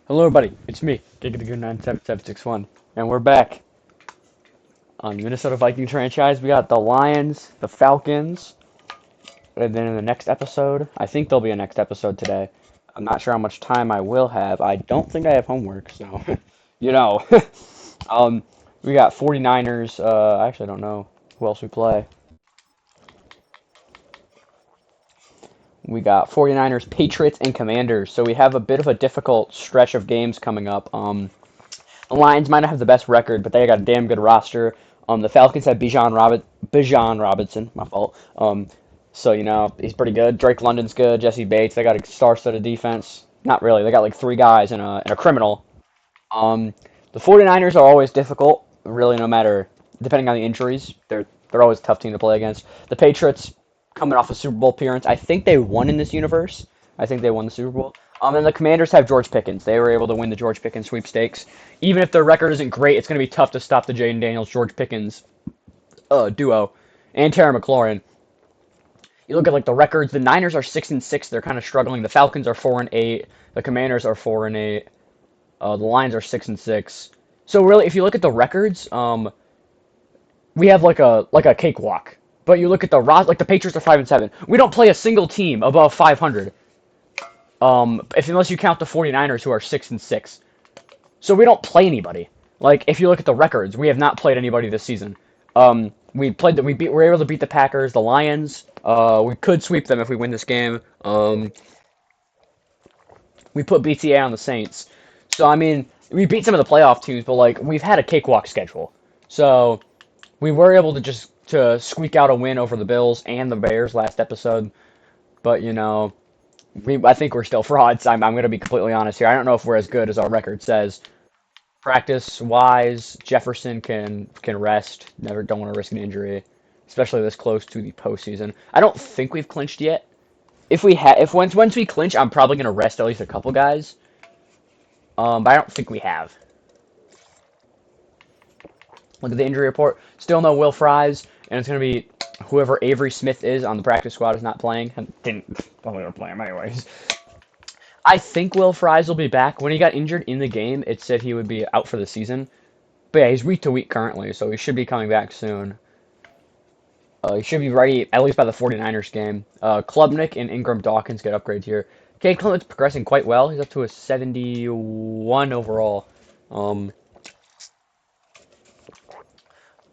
Hello, everybody. It's me, Giga97761, and we're back on the Minnesota Vikings franchise. We got the Lions, the Falcons, and then in the next episode, I think there'll be a next episode today. I'm not sure how much time I will have. I don't think I have homework, so you know. um, we got 49ers. I actually don't know who else we play. We got 49ers, Patriots, and Commanders. So we have a bit of a difficult stretch of games coming up. The Lions might not have the best record, but they got a damn good roster. The Falcons have Bijan Robinson, my fault. So he's pretty good. Drake London's good. Jesse Bates. They got a star-studded defense. Not really. They got like three guys and a criminal. Um, the 49ers are always difficult. Really, no matter depending on the injuries, they're always a tough team to play against. The Patriots coming off a Super Bowl appearance. I think they won in this universe. I think they won the Super Bowl. And the Commanders have George Pickens. They were able to win the George Pickens sweepstakes. Even if their record isn't great, it's going to be tough to stop the Jaden Daniels George Pickens duo and Terry McLaurin. You look at like the records. The Niners are 6-6. They're kind of struggling. The Falcons are 4-8. The Commanders are 4-8. The Lions are 6-6. So really, if you look at the records, we have like a cakewalk. But you look at like the Patriots are 5-7. We don't play a single team above 500. If unless you count the 49ers who are 6-6. So we don't play anybody. Like if you look at the records, we have not played anybody this season. We were able to beat the Packers, the Lions. We could sweep them if we win this game. We put BTA on the Saints. So I mean, we beat some of the playoff teams, but like we've had a cakewalk schedule. So we were able to just to squeak out a win over the Bills and the Bears last episode. But I think we're still frauds. I'm going to be completely honest here. I don't know if we're as good as our record says. Practice wise, Jefferson can rest. Never don't want to risk an injury, especially this close to the postseason. I don't think we've clinched yet. If once we clinch, I'm probably going to rest at least a couple guys. But I don't think we have. Look at the injury report. Still no Will Fries, and it's going to be whoever Avery Smith is on the practice squad is not playing. Didn't probably play him anyways. I think Will Fries will be back. When he got injured in the game, it said he would be out for the season. But yeah, he's week to week currently, so he should be coming back soon. He should be ready at least by the 49ers game. Klubnik and Ingram Dawkins get upgrades here. Cade Klubnik's progressing quite well. He's up to a 71 overall.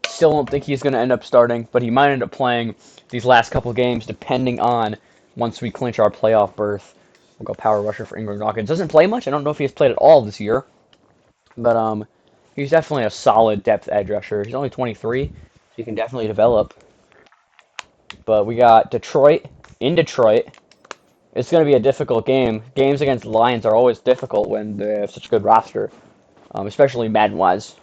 Still don't think he's going to end up starting, but he might end up playing these last couple games depending on once we clinch our playoff berth. We'll go power rusher for Ingram Dawkins. Doesn't play much. I don't know if he's played at all this year, but he's definitely a solid depth edge rusher. He's only 23, so he can definitely develop. But we got Detroit in Detroit. It's going to be a difficult game. Games against the Lions are always difficult when they have such a good roster, especially Madden-wise.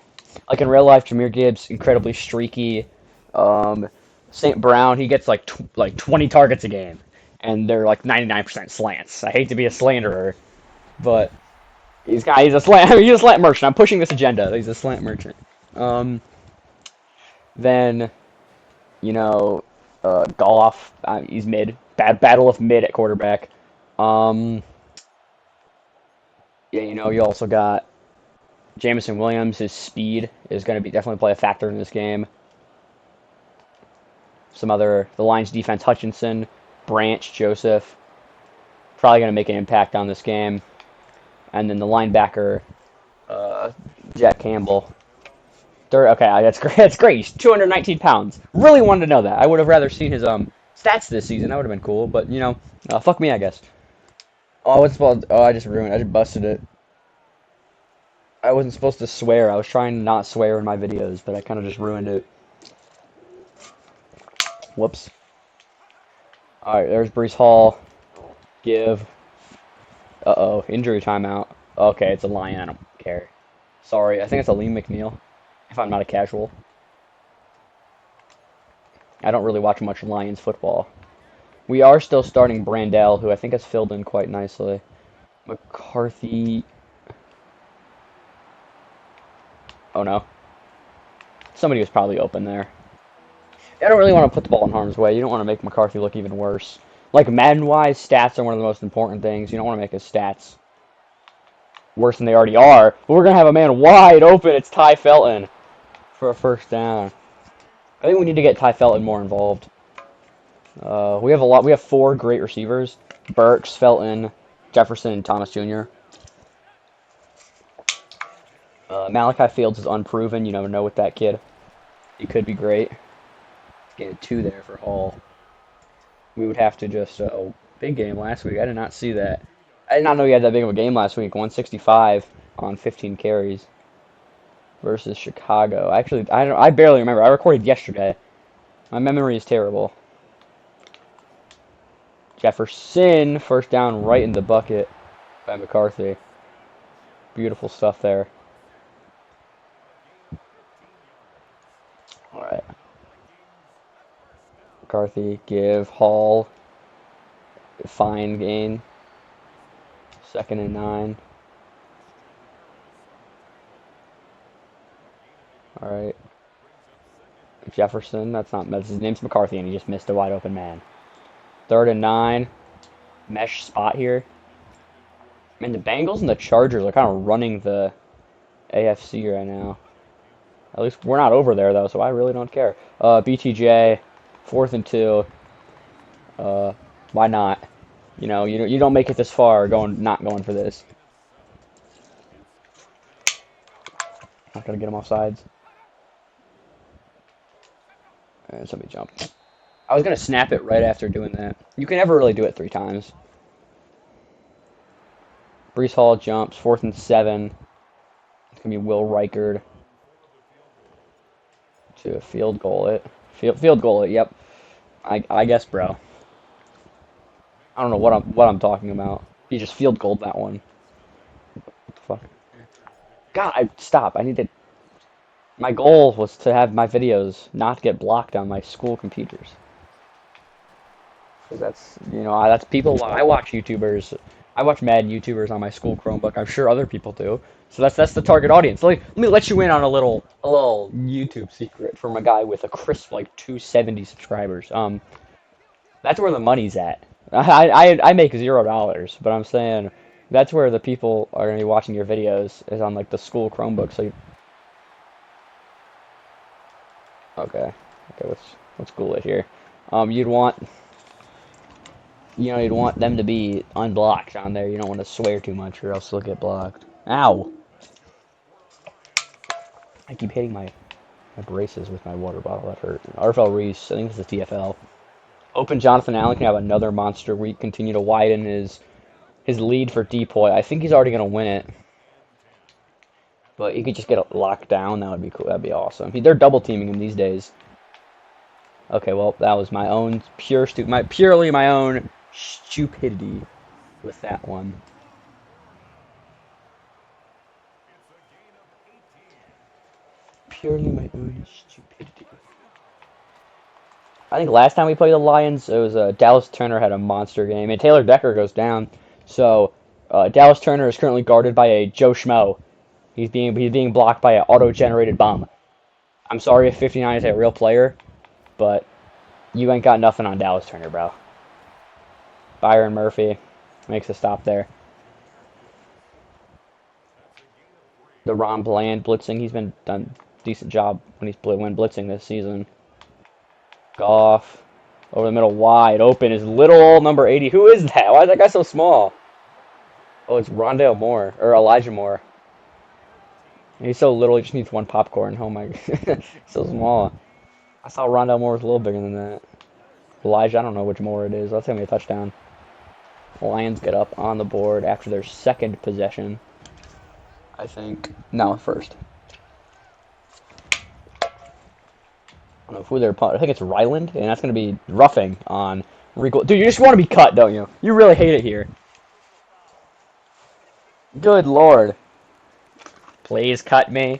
Like in real life, Jahmyr Gibbs, incredibly streaky. St. Brown, he gets like 20 targets a game, and they're like 99% slants. I hate to be a slanderer, but he's a slant. He's a slant merchant. I'm pushing this agenda. He's a slant merchant. Then, Goff, he's mid. Bad battle of mid at quarterback. Yeah, you also got Jameson Williams. His speed is going to be definitely play a factor in this game. The Lions defense, Hutchinson, Branch, Joseph, probably going to make an impact on this game. And then the linebacker, Jack Campbell. Okay, that's great. That's great. He's 219 pounds. Really wanted to know that. I would have rather seen his stats this season. That would have been cool. But fuck me, I guess. Oh, what's supposed? Oh, I just ruined. I just busted it. I wasn't supposed to swear. I was trying to not swear in my videos, but I kind of just ruined it. Whoops. All right, there's Breece Hall. Give. Uh-oh, injury timeout. Okay, it's a Lion. I don't care. Sorry, I think it's a Lee McNeil, if I'm not a casual. I don't really watch much Lions football. We are still starting Brandell, who I think has filled in quite nicely. McCarthy. Oh no. Somebody was probably open there. I don't really want to put the ball in harm's way. You don't want to make McCarthy look even worse. Like Madden-wise, stats are one of the most important things. You don't want to make his stats worse than they already are. But we're going to have a man wide open. It's Ty Felton for a first down. I think we need to get Ty Felton more involved. We have a lot. We have 4 great receivers: Burks, Felton, Jefferson, and Thomas Jr. Malachi Fields is unproven. You never know with that kid. He could be great. Getting 2 there for Hall. We would have to just... oh, big game last week. I did not see that. I did not know he had that big of a game last week. 165 on 15 carries versus Chicago. Actually, I barely remember. I recorded yesterday. My memory is terrible. Jefferson, first down right in the bucket by McCarthy. Beautiful stuff there. All right. McCarthy, give Hall. Fine gain. 2nd and 9. All right. Jefferson, his name's McCarthy, and he just missed a wide open man. 3rd and 9. Mesh spot here. I mean, the Bengals and the Chargers are kind of running the AFC right now. At least we're not over there, though, so I really don't care. BTJ, 4th and 2. Why not? You don't make it this far not going for this. Not gonna get him off sides. And somebody jumped. I was gonna snap it right after doing that. You can never really do it 3 times. Brees Hall jumps, 4th and 7. It's gonna be Will Reichard to field goal it. Field goal it. Yep. I guess, bro. I don't know what I'm talking about. He just field goaled that one. What the fuck? God, stop. My goal was to have my videos not get blocked on my school computers. Because that's people. I watch YouTubers. I watch Madden YouTubers on my school Chromebook. I'm sure other people do. So that's the target audience. Let me let you in on a little YouTube secret from a guy with a crisp 270 subscribers. That's where the money's at. I make $0, but I'm saying that's where the people are gonna be watching your videos is on the school Chromebook. So okay, let's cool it here. You'd want them to be unblocked on there. You don't want to swear too much, or else they'll get blocked. Ow! I keep hitting my braces with my water bottle. That hurt. RFL Reese, I think this is TFL. Open Jonathan Allen can have another monster week. Continue to widen his lead for Depoy. I think he's already gonna win it. But he could just get locked down. That would be cool. That'd be awesome. They're double teaming him these days. Okay, well, that was my own purely my own stupidity with that one. Purely my own stupidity. I think last time we played the Lions, it was Dallas Turner had a monster game, and Taylor Decker goes down. So Dallas Turner is currently guarded by a Joe Schmo. He's being blocked by an auto-generated bomb. I'm sorry if 59 is a real player, but you ain't got nothing on Dallas Turner, bro. Byron Murphy makes a stop there. The Ron Bland blitzing, he's been done a decent job when blitzing this season. Goff over the middle, wide open is little old number 80. Who is that? Why is that guy so small? Oh, it's Rondale Moore or Elijah Moore. He's so little, he just needs 1 popcorn. Oh my god. So small. I saw Rondale Moore was a little bigger than that. Elijah, I don't know which Moore it is. That's gonna be a touchdown. Lions get up on the board after their 2nd possession. I think. No, first. I don't know who they're putting. I think it's Ryland, and that's gonna be roughing on Rico. Dude, you just want to be cut, don't you? You really hate it here. Good lord. Please cut me.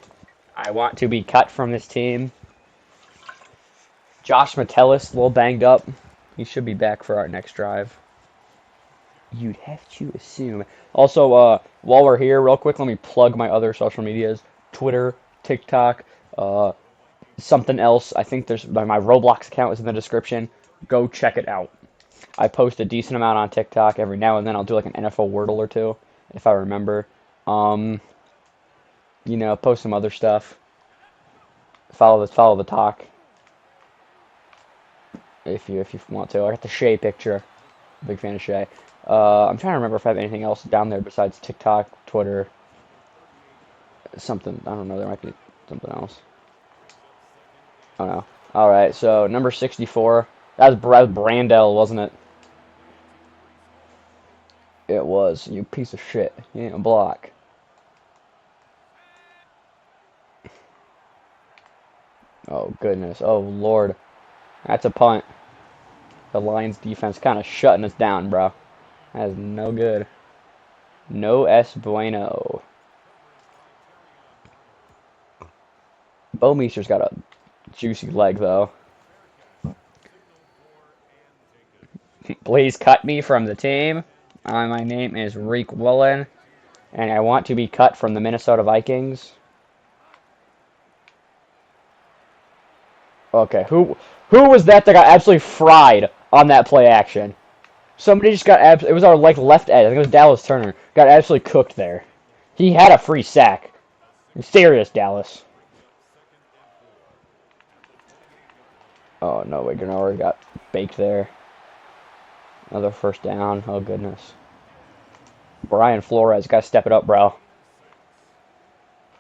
I want to be cut from this team. Josh Metellus, a little banged up. He should be back for our next drive. You'd have to assume. Also, while we're here, real quick, let me plug my other social medias. Twitter, TikTok, something else. I think my Roblox account is in the description. Go check it out. I post a decent amount on TikTok every now and then. I'll do an NFL Wordle or two, if I remember. You know, post some other stuff. Follow the talk if you want to. I got the Shay picture. Big fan of Shay. I'm trying to remember if I have anything else down there besides TikTok, Twitter, something. I don't know. There might be something else. I don't know. All right. So number 64. That was Brandel, wasn't it? It was. You piece of shit. You ain't a block. Oh goodness. Oh Lord. That's a punt. The Lions defense kind of shutting us down, bro. That is no good. No es bueno. Bowmeister's got a juicy leg, though. Please cut me from the team. My name is Reek Woolen, and I want to be cut from the Minnesota Vikings. Okay, who was that got absolutely fried on that play action? Somebody just got it was our like left edge. I think it was Dallas Turner. Got absolutely cooked there. He had a free sack. I'm serious, Dallas. Oh no, Wiggins got baked there. Another first down. Oh goodness. Brian Flores, gotta step it up, bro.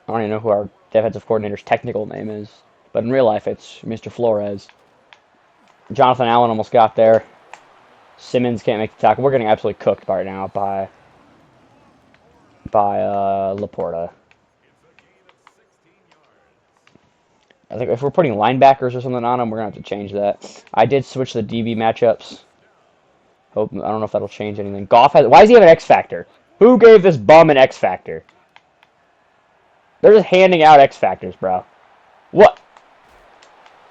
I don't even know who our defensive coordinator's technical name is, but in real life it's Mr. Flores. Jonathan Allen almost got there. Simmons can't make the tackle. We're getting absolutely cooked right now by Laporta. I think if we're putting linebackers or something on him, we're gonna have to change that. I did switch the DB matchups. I don't know if that'll change anything. Goff has. Why does he have an X Factor? Who gave this bum an X Factor? They're just handing out X Factors, bro. What?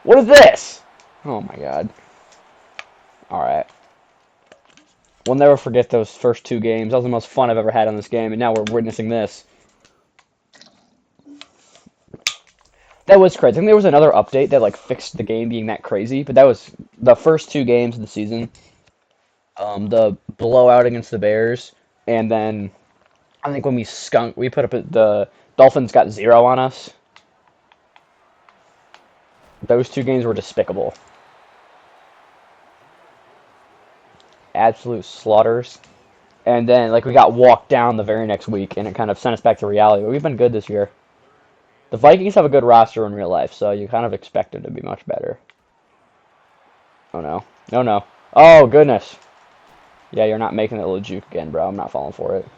What is this? Oh my god. Alright. We'll never forget those first two games. That was the most fun I've ever had on this game, and now we're witnessing this. That was crazy. I think there was another update that like fixed the game being that crazy, but that was the first two games of the season. The blowout against the Bears, and then I think when we put up the Dolphins got 0 on us. Those two games were despicable. Absolute slaughters. And then like we got walked down the very next week, and it kind of sent us back to reality. But we've been good this year. The Vikings have a good roster in real life, so you kind of expect them to be much better. Oh no. No, no. Oh, goodness. Yeah, you're not making it a little juke again, bro. I'm not falling for it.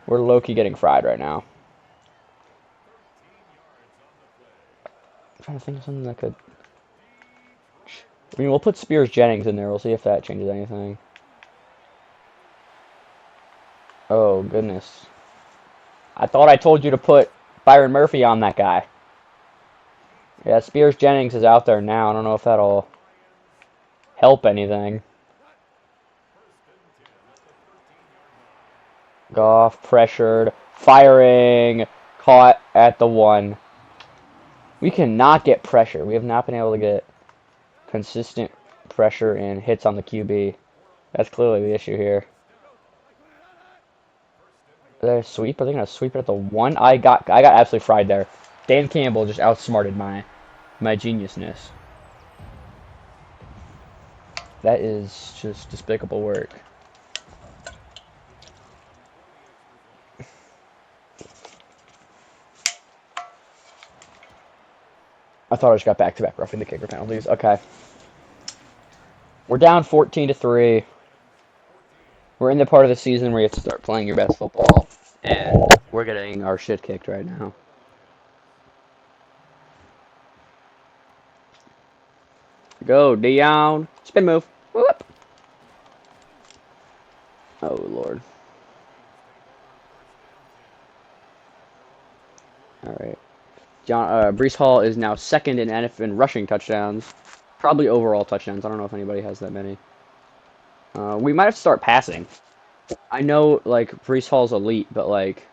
We're low-key getting fried right now. I'm trying to think of something that could... I mean, we'll put Spears Jennings in there. We'll see if that changes anything. Oh, goodness. I thought I told you to put Byron Murphy on that guy. Yeah, Spears Jennings is out there now. I don't know if that'll help anything. Goff pressured, firing, caught at the 1. We cannot get pressure. We have not been able to get consistent pressure and hits on the QB. That's clearly the issue here. Are they sweep? Are they gonna sweep it at the 1? I got absolutely fried there. Dan Campbell just outsmarted my geniusness. That is just despicable work. I thought I just got back-to-back roughing the kicker penalties. Okay. We're down 14-3. We're in the part of the season where you have to start playing your best football, and we're getting our shit kicked right now. Go, Dion. Spin move. Whoop. Oh, Lord. All right. Breece Hall is now second in rushing touchdowns. Probably overall touchdowns. I don't know if anybody has that many. We might have to start passing. I know, like, Breece Hall's elite, but, like,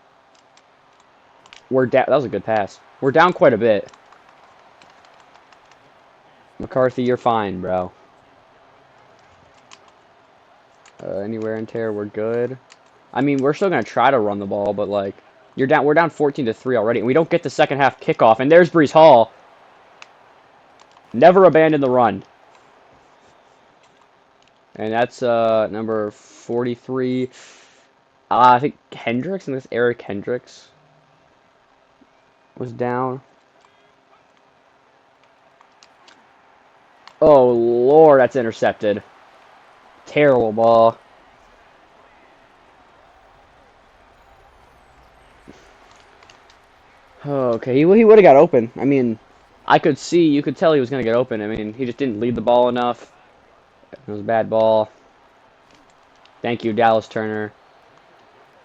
we're down. That was a good pass. We're down quite a bit. McCarthy, you're fine, bro. Anywhere in tear, we're good. I mean, we're still gonna try to run the ball, but like, we're down 14-3 already, and we don't get the second half kickoff. And there's Brees Hall. Never abandon the run. And that's number 43. I think Hendricks, and this Eric Hendricks was down. Oh Lord, that's intercepted. Terrible ball. Okay, he would have got open. I mean, you could tell he was going to get open. I mean, he just didn't lead the ball enough. It was a bad ball. Thank you, Dallas Turner.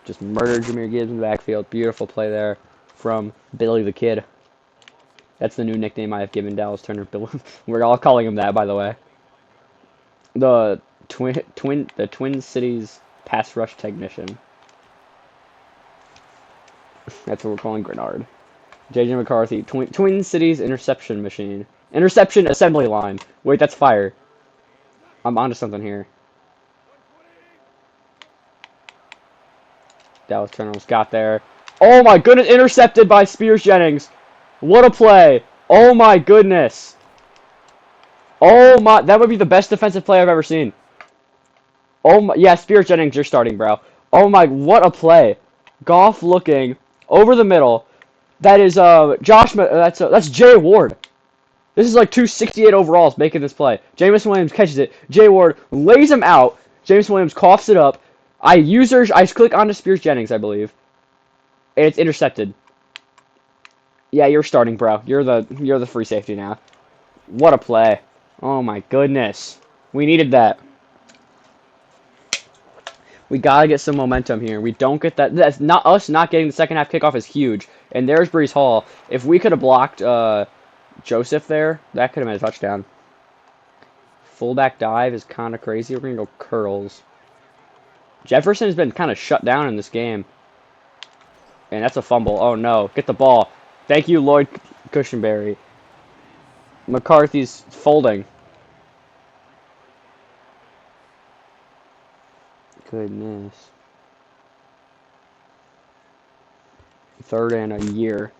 Just murdered Jahmyr Gibbs in the backfield. Beautiful play there from Billy the Kid. That's the new nickname I have given Dallas Turner. We're all calling him that, by the way. The Twin Cities pass rush technician. That's what we're calling Grenard. J.J. McCarthy, Twin Cities interception machine. Interception assembly line. Wait, that's fire. I'm onto something here. Dallas Turner almost got there. Oh my goodness, intercepted by Spears Jennings. What a play. Oh my goodness. Oh my, that would be the best defensive play I've ever seen. Oh my, yeah, Spears Jennings, you're starting, bro. Oh my, what a play. Goff looking over the middle. That is that's Jay Ward. This is like 268 overalls making this play. Jameson Williams catches it. Jay Ward lays him out. Jameson Williams coughs it up. I click onto Spears Jennings, I believe. And it's intercepted. Yeah, you're starting, bro. You're the free safety now. What a play. Oh my goodness. We needed that. We gotta get some momentum here. We don't get that. That's not us not getting the second half kickoff is huge. And there's Brees Hall. If we could have blocked Joseph there, that could have been a touchdown. Fullback dive is kind of crazy. We're gonna go curls. Jefferson has been kind of shut down in this game. And that's a fumble. Oh no. Get the ball. Thank you, Lloyd Cushenberry. McCarthy's folding. Goodness. Third and a year.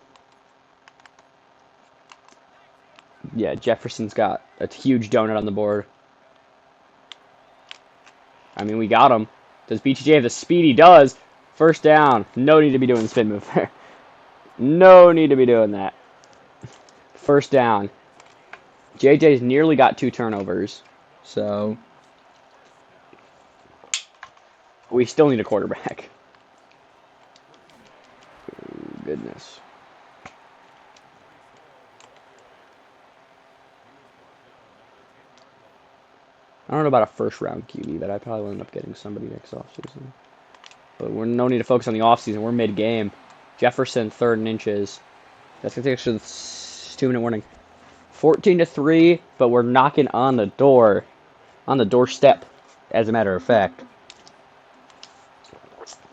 Yeah, Jefferson's got a huge donut on the board. I mean, we got him. Does BTJ have the speed? He does. First down. No need to be doing the spin move there. No need to be doing that. First down. JJ's nearly got 2 turnovers. So, we still need a quarterback. Oh, goodness. I don't know about a first-round QB, but I probably will end up getting somebody next offseason. But we're no need to focus on the offseason. We're mid-game. Jefferson, 3rd and inches. That's going to take us to the 2-minute warning. 14-3, but we're knocking on the door. On the doorstep, as a matter of fact.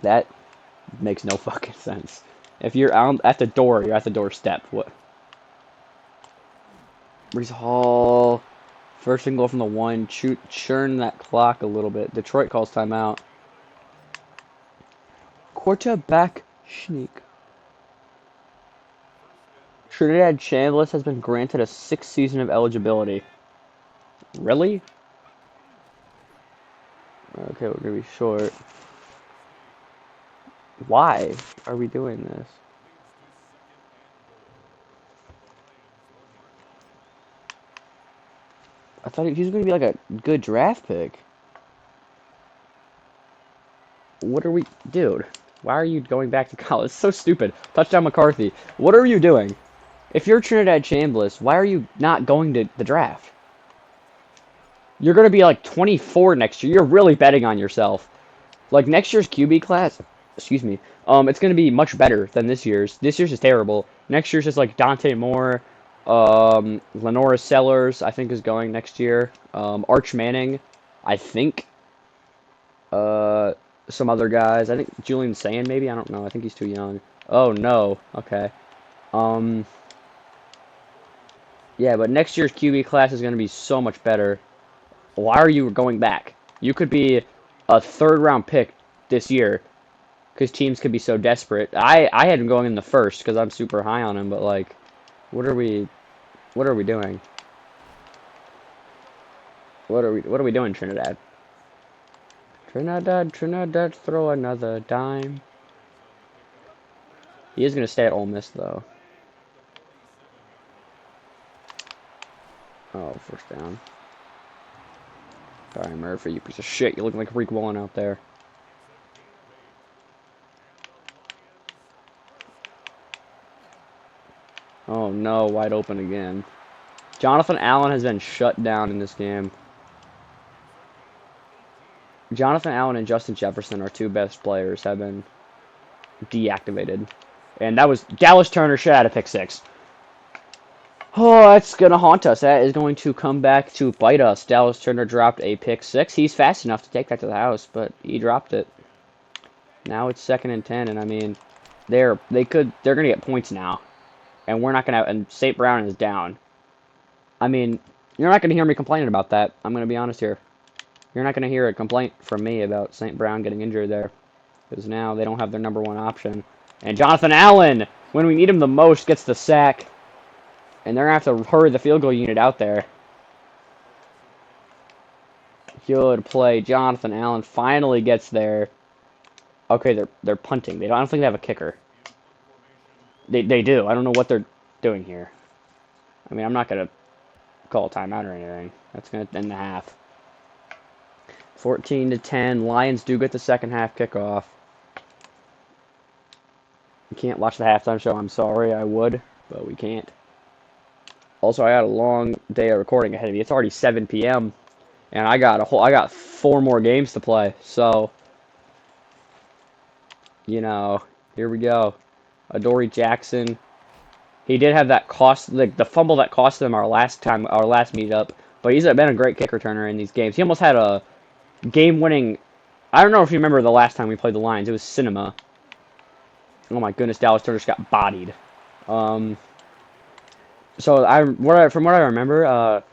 That makes no fucking sense. If you're at the door, you're at the doorstep. What? Brees Hall. First and goal from the 1. Churn that clock a little bit. Detroit calls timeout. Quarterback sneak. Trinidad Chambliss has been granted a 6th season of eligibility. Really? Okay, we're gonna be short. Why are we doing this? I thought he was going to be like a good draft pick. What are we... Dude, why are you going back to college? It's so stupid. Touchdown McCarthy. What are you doing? If you're Trinidad Chambliss, why are you not going to the draft? You're going to be like 24 next year. You're really betting on yourself. Like next year's QB class, excuse me, it's going to be much better than this year's. This year's is terrible. Next year's just like Dante Moore, Lenora Sellers, I think is going next year. Arch Manning, I think. Some other guys. I think Julian Sand maybe. I don't know. I think he's too young. Oh no. Okay. Yeah, but next year's QB class is going to be so much better. Why are you going back? You could be a 3rd round pick this year, because teams could be so desperate. I had him going in the first because I'm super high on him, but like, what are we doing? What are we doing, Trinidad? Trinidad, throw another dime. He is gonna stay at Ole Miss though. Oh, first down. Sorry, Murphy, you piece of shit. You're looking like Reek Wallen out there. Oh no, wide open again. Jonathan Allen has been shut down in this game. Jonathan Allen and Justin Jefferson, our two best players, have been deactivated. And that was Dallas Turner should have had a pick six. Oh, that's going to haunt us. That is going to come back to bite us. Dallas Turner dropped a pick six. He's fast enough to take that to the house, but he dropped it. Now it's 2nd and 10, and I mean, they're going to get points now. And we're not going to, and St. Brown is down. I mean, you're not going to hear me complaining about that. I'm going to be honest here. You're not going to hear a complaint from me about St. Brown getting injured there. Because now they don't have their number one option. And Jonathan Allen, when we need him the most, gets the sack. And they're going to have to hurry the field goal unit out there. Good play. Jonathan Allen finally gets there. Okay, they're punting. I don't think they have a kicker. They do. I don't know what they're doing here. I mean, I'm not going to call a timeout or anything. That's going to end the half. 14-10. Lions do get the second half kickoff. You can't watch the halftime show. I'm sorry, I would, but we can't. Also, I got a long day of recording ahead of me. It's already 7 p.m. and I got 4 more games to play. So, you know, here we go. Adoree Jackson. He did have that the fumble that cost them our last meetup, but he's been a great kick returner in these games. He almost had a game-winning. I don't know if you remember the last time we played the Lions. It was Cinema. Oh my goodness, Dallas Turner just got bodied. So from what I remember,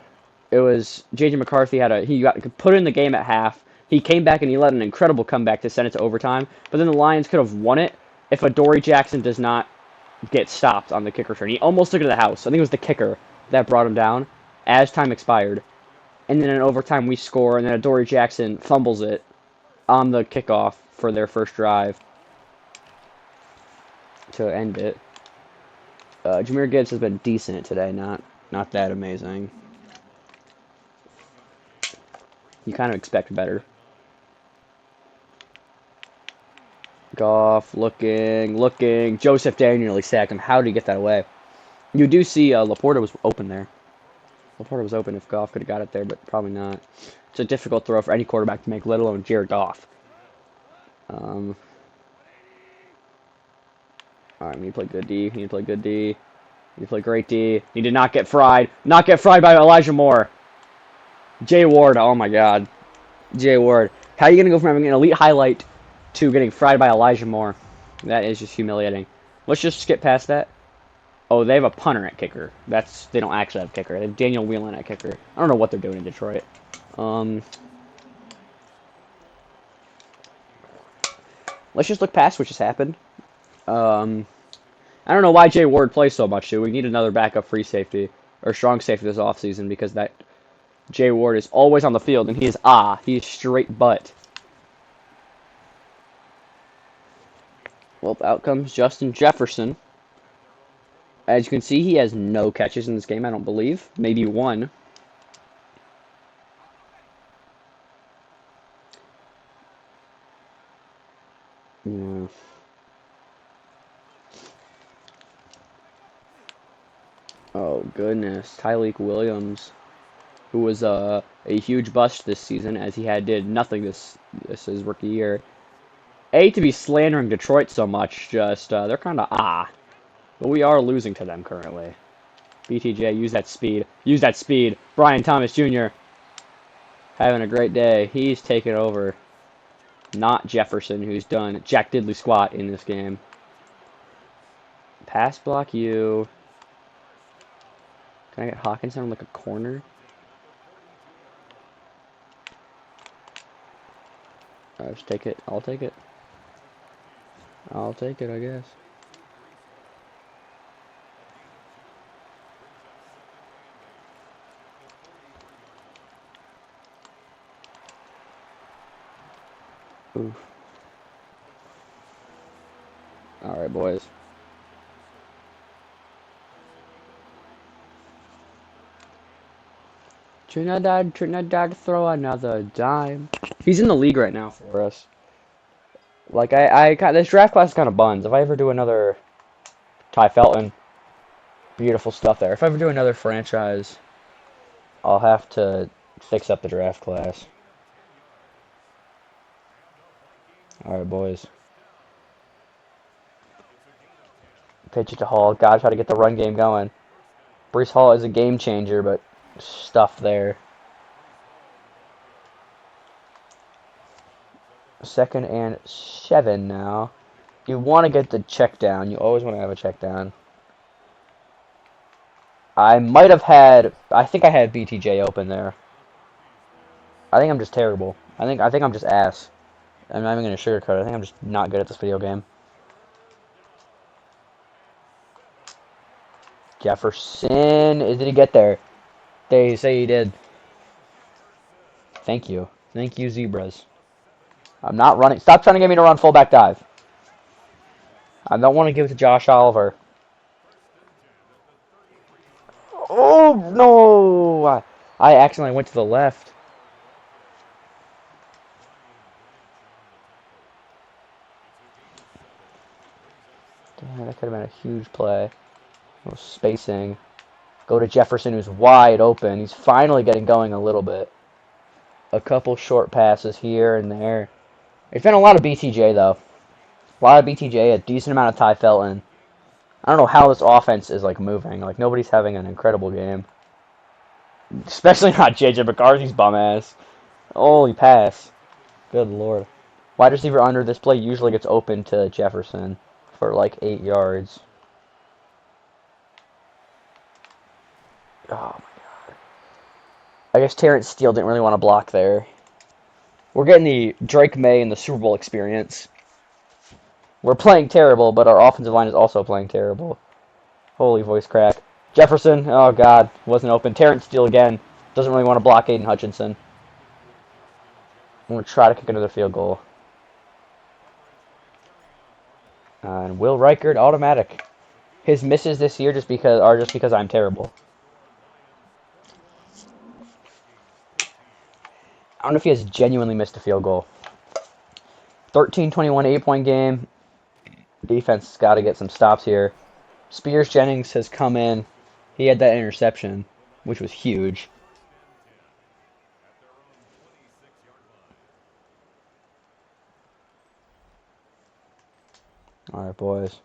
it was J.J. McCarthy he got put in the game at half. He came back and he led an incredible comeback to send it to overtime. But then the Lions could have won it if Adoree Jackson does not get stopped on the kick return. He almost took it to the house. I think it was the kicker that brought him down as time expired. And then in overtime we score, and then Adoree Jackson fumbles it on the kickoff for their first drive to end it. Jahmyr Gibbs has been decent today, not that amazing. You kind of expect better. Goff looking. Joseph Daniel nearly sacked him. How did he get that away? You do see Laporta was open there. Laporta was open if Goff could have got it there, but probably not. It's a difficult throw for any quarterback to make, let alone Jared Goff. All right, we need to play good D. We need to play good D. We need to play great D. He did not get fried. Not get fried by Elijah Moore. Jay Ward. Oh my God. Jay Ward. How are you going to go from having an elite highlight to getting fried by Elijah Moore? That is just humiliating. Let's just skip past that. Oh, they have a punter at kicker. They don't actually have a kicker. They have Daniel Whelan at kicker. I don't know what they're doing in Detroit. Let's just look past what just happened. I don't know why Jay Ward plays so much, dude. We need another backup free safety or strong safety this offseason because that Jay Ward is always on the field and he's straight butt. Well, out comes Justin Jefferson. As you can see, he has no catches in this game, I don't believe. Maybe one. Yeah. Oh, goodness. Tyleik Williams, who was a huge bust this season, as he did nothing this his rookie year. To be slandering Detroit so much, they're kind of but we are losing to them currently. BTJ, use that speed. Use that speed. Brian Thomas Jr. having a great day. He's taken over. Not Jefferson, who's done Jack Diddley squat in this game. Pass block you. Can I get Hawkins on like a corner? Just take it. I'll take it. I'll take it, I guess. Oof. All right, boys. Trinidad, throw another dime. He's in the league right now for us. Like this draft class kind of buns. If I ever do another Ty Felton, beautiful stuff there. If I ever do another franchise, I'll have to fix up the draft class. All right, boys. Pitch it to Hall. Gotta try to get the run game going. Brees Hall is a game changer, but stuff there. 2nd and 7 now. You want to get the check down. You always want to have a check down. I might have had. I think I had BTJ open there. I think I'm just terrible. I think I'm just ass. I'm not even gonna sugarcoat it. I think I'm just not good at this video game. Jefferson, did he get there? They say he did. Thank you, zebras. I'm not running. Stop trying to get me to run fullback dive. I don't want to give it to Josh Oliver. Oh no! I accidentally went to the left. Damn, that could have been a huge play. No spacing. Go to Jefferson, who's wide open. He's finally getting going a little bit. A couple short passes here and there. It's been a lot of BTJ, though. A lot of BTJ, a decent amount of Ty Felton. I don't know how this offense is, like, moving. Like, nobody's having an incredible game. Especially not JJ McCarthy's bum ass. Holy pass. Good lord. Wide receiver under this play usually gets open to Jefferson for, like, 8 yards. Oh, I guess Terrence Steele didn't really want to block there. We're getting the Drake May and the Super Bowl experience. We're playing terrible, but our offensive line is also playing terrible. Holy voice crack. Jefferson, oh god, wasn't open. Terrence Steele again. Doesn't really want to block Aiden Hutchinson. I'm going to try to kick another field goal. And Will Reichard, automatic. His misses this year are just because I'm terrible. I don't know if he has genuinely missed a field goal. 13-21, 8-point game. Defense has got to get some stops here. Spears Jennings has come in. He had that interception, which was huge. All right, boys.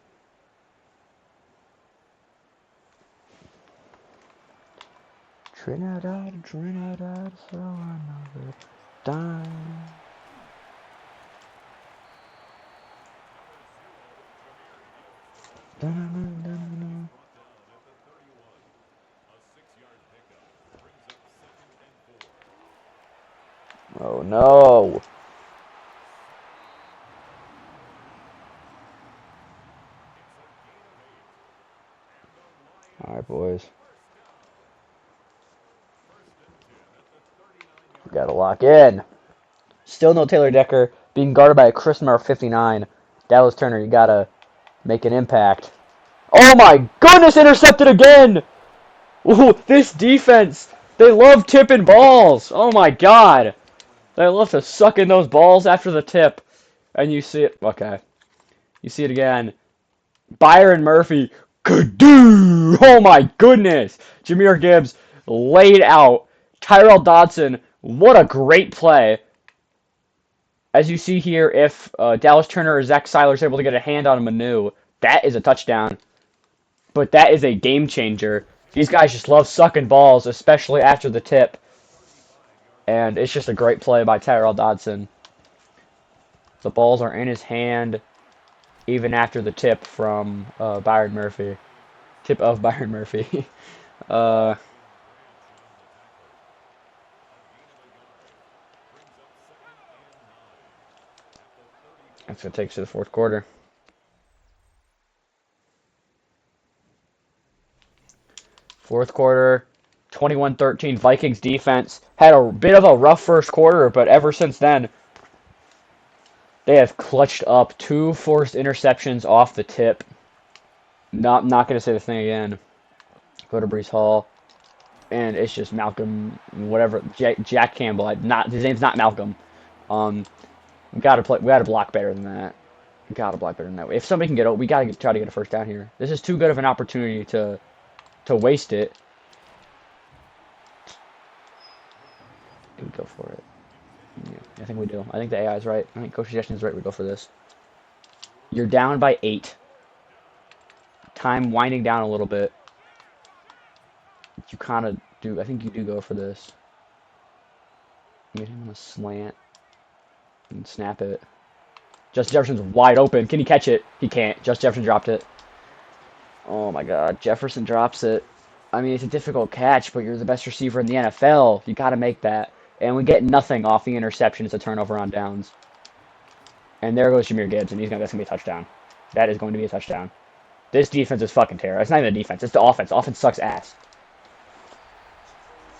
Trinidad, throw another dime. Oh no! All right, boys. We gotta lock in. Still no Taylor Decker. Being guarded by a Chris Murph 59. Dallas Turner, you gotta make an impact. Oh my goodness, intercepted again! Ooh, this defense, they love tipping balls. Oh my god. They love to suck in those balls after the tip. And you see it, okay. You see it again. Byron Murphy, kadoo! Oh my goodness! Jahmyr Gibbs laid out. Tyrell Dodson, what a great play. As you see here, if Dallas Turner or Zach Seiler is able to get a hand on Manu, that is a touchdown. But that is a game changer. These guys just love sucking balls, especially after the tip. And it's just a great play by Tyrell Dodson. The balls are in his hand even after the tip from Byron Murphy. Tip of Byron Murphy. uh, that's what it takes to the fourth quarter. Fourth quarter, 21-13. Vikings defense had a bit of a rough first quarter, but ever since then, they have clutched up 2 forced interceptions off the tip. Not gonna say the thing again. Go to Brees Hall, and it's just Malcolm, whatever Jack Campbell. Not his name's not Malcolm. Um, we gotta play. We gotta block better than that. We gotta block better than that. If somebody can get we gotta try to get a first down here. This is too good of an opportunity to waste it. Do we go for it? Yeah, I think we do. I think the AI is right. I think Coach Suggestion is right. We go for this. You're down by 8. Time winding down a little bit. You kind of do. I think you do go for this. Get him on a slant and snap it. Justin Jefferson's wide open. Can he catch it? He can't. Justin Jefferson dropped it. Oh my God. Jefferson drops it. I mean, it's a difficult catch, but you're the best receiver in the NFL. You got to make that. And we get nothing off the interception. It's a turnover on downs. And there goes Jahmyr Gibbs, and that's going to be a touchdown. That is going to be a touchdown. This defense is fucking terrible. It's not even a defense. It's the offense. The offense sucks ass.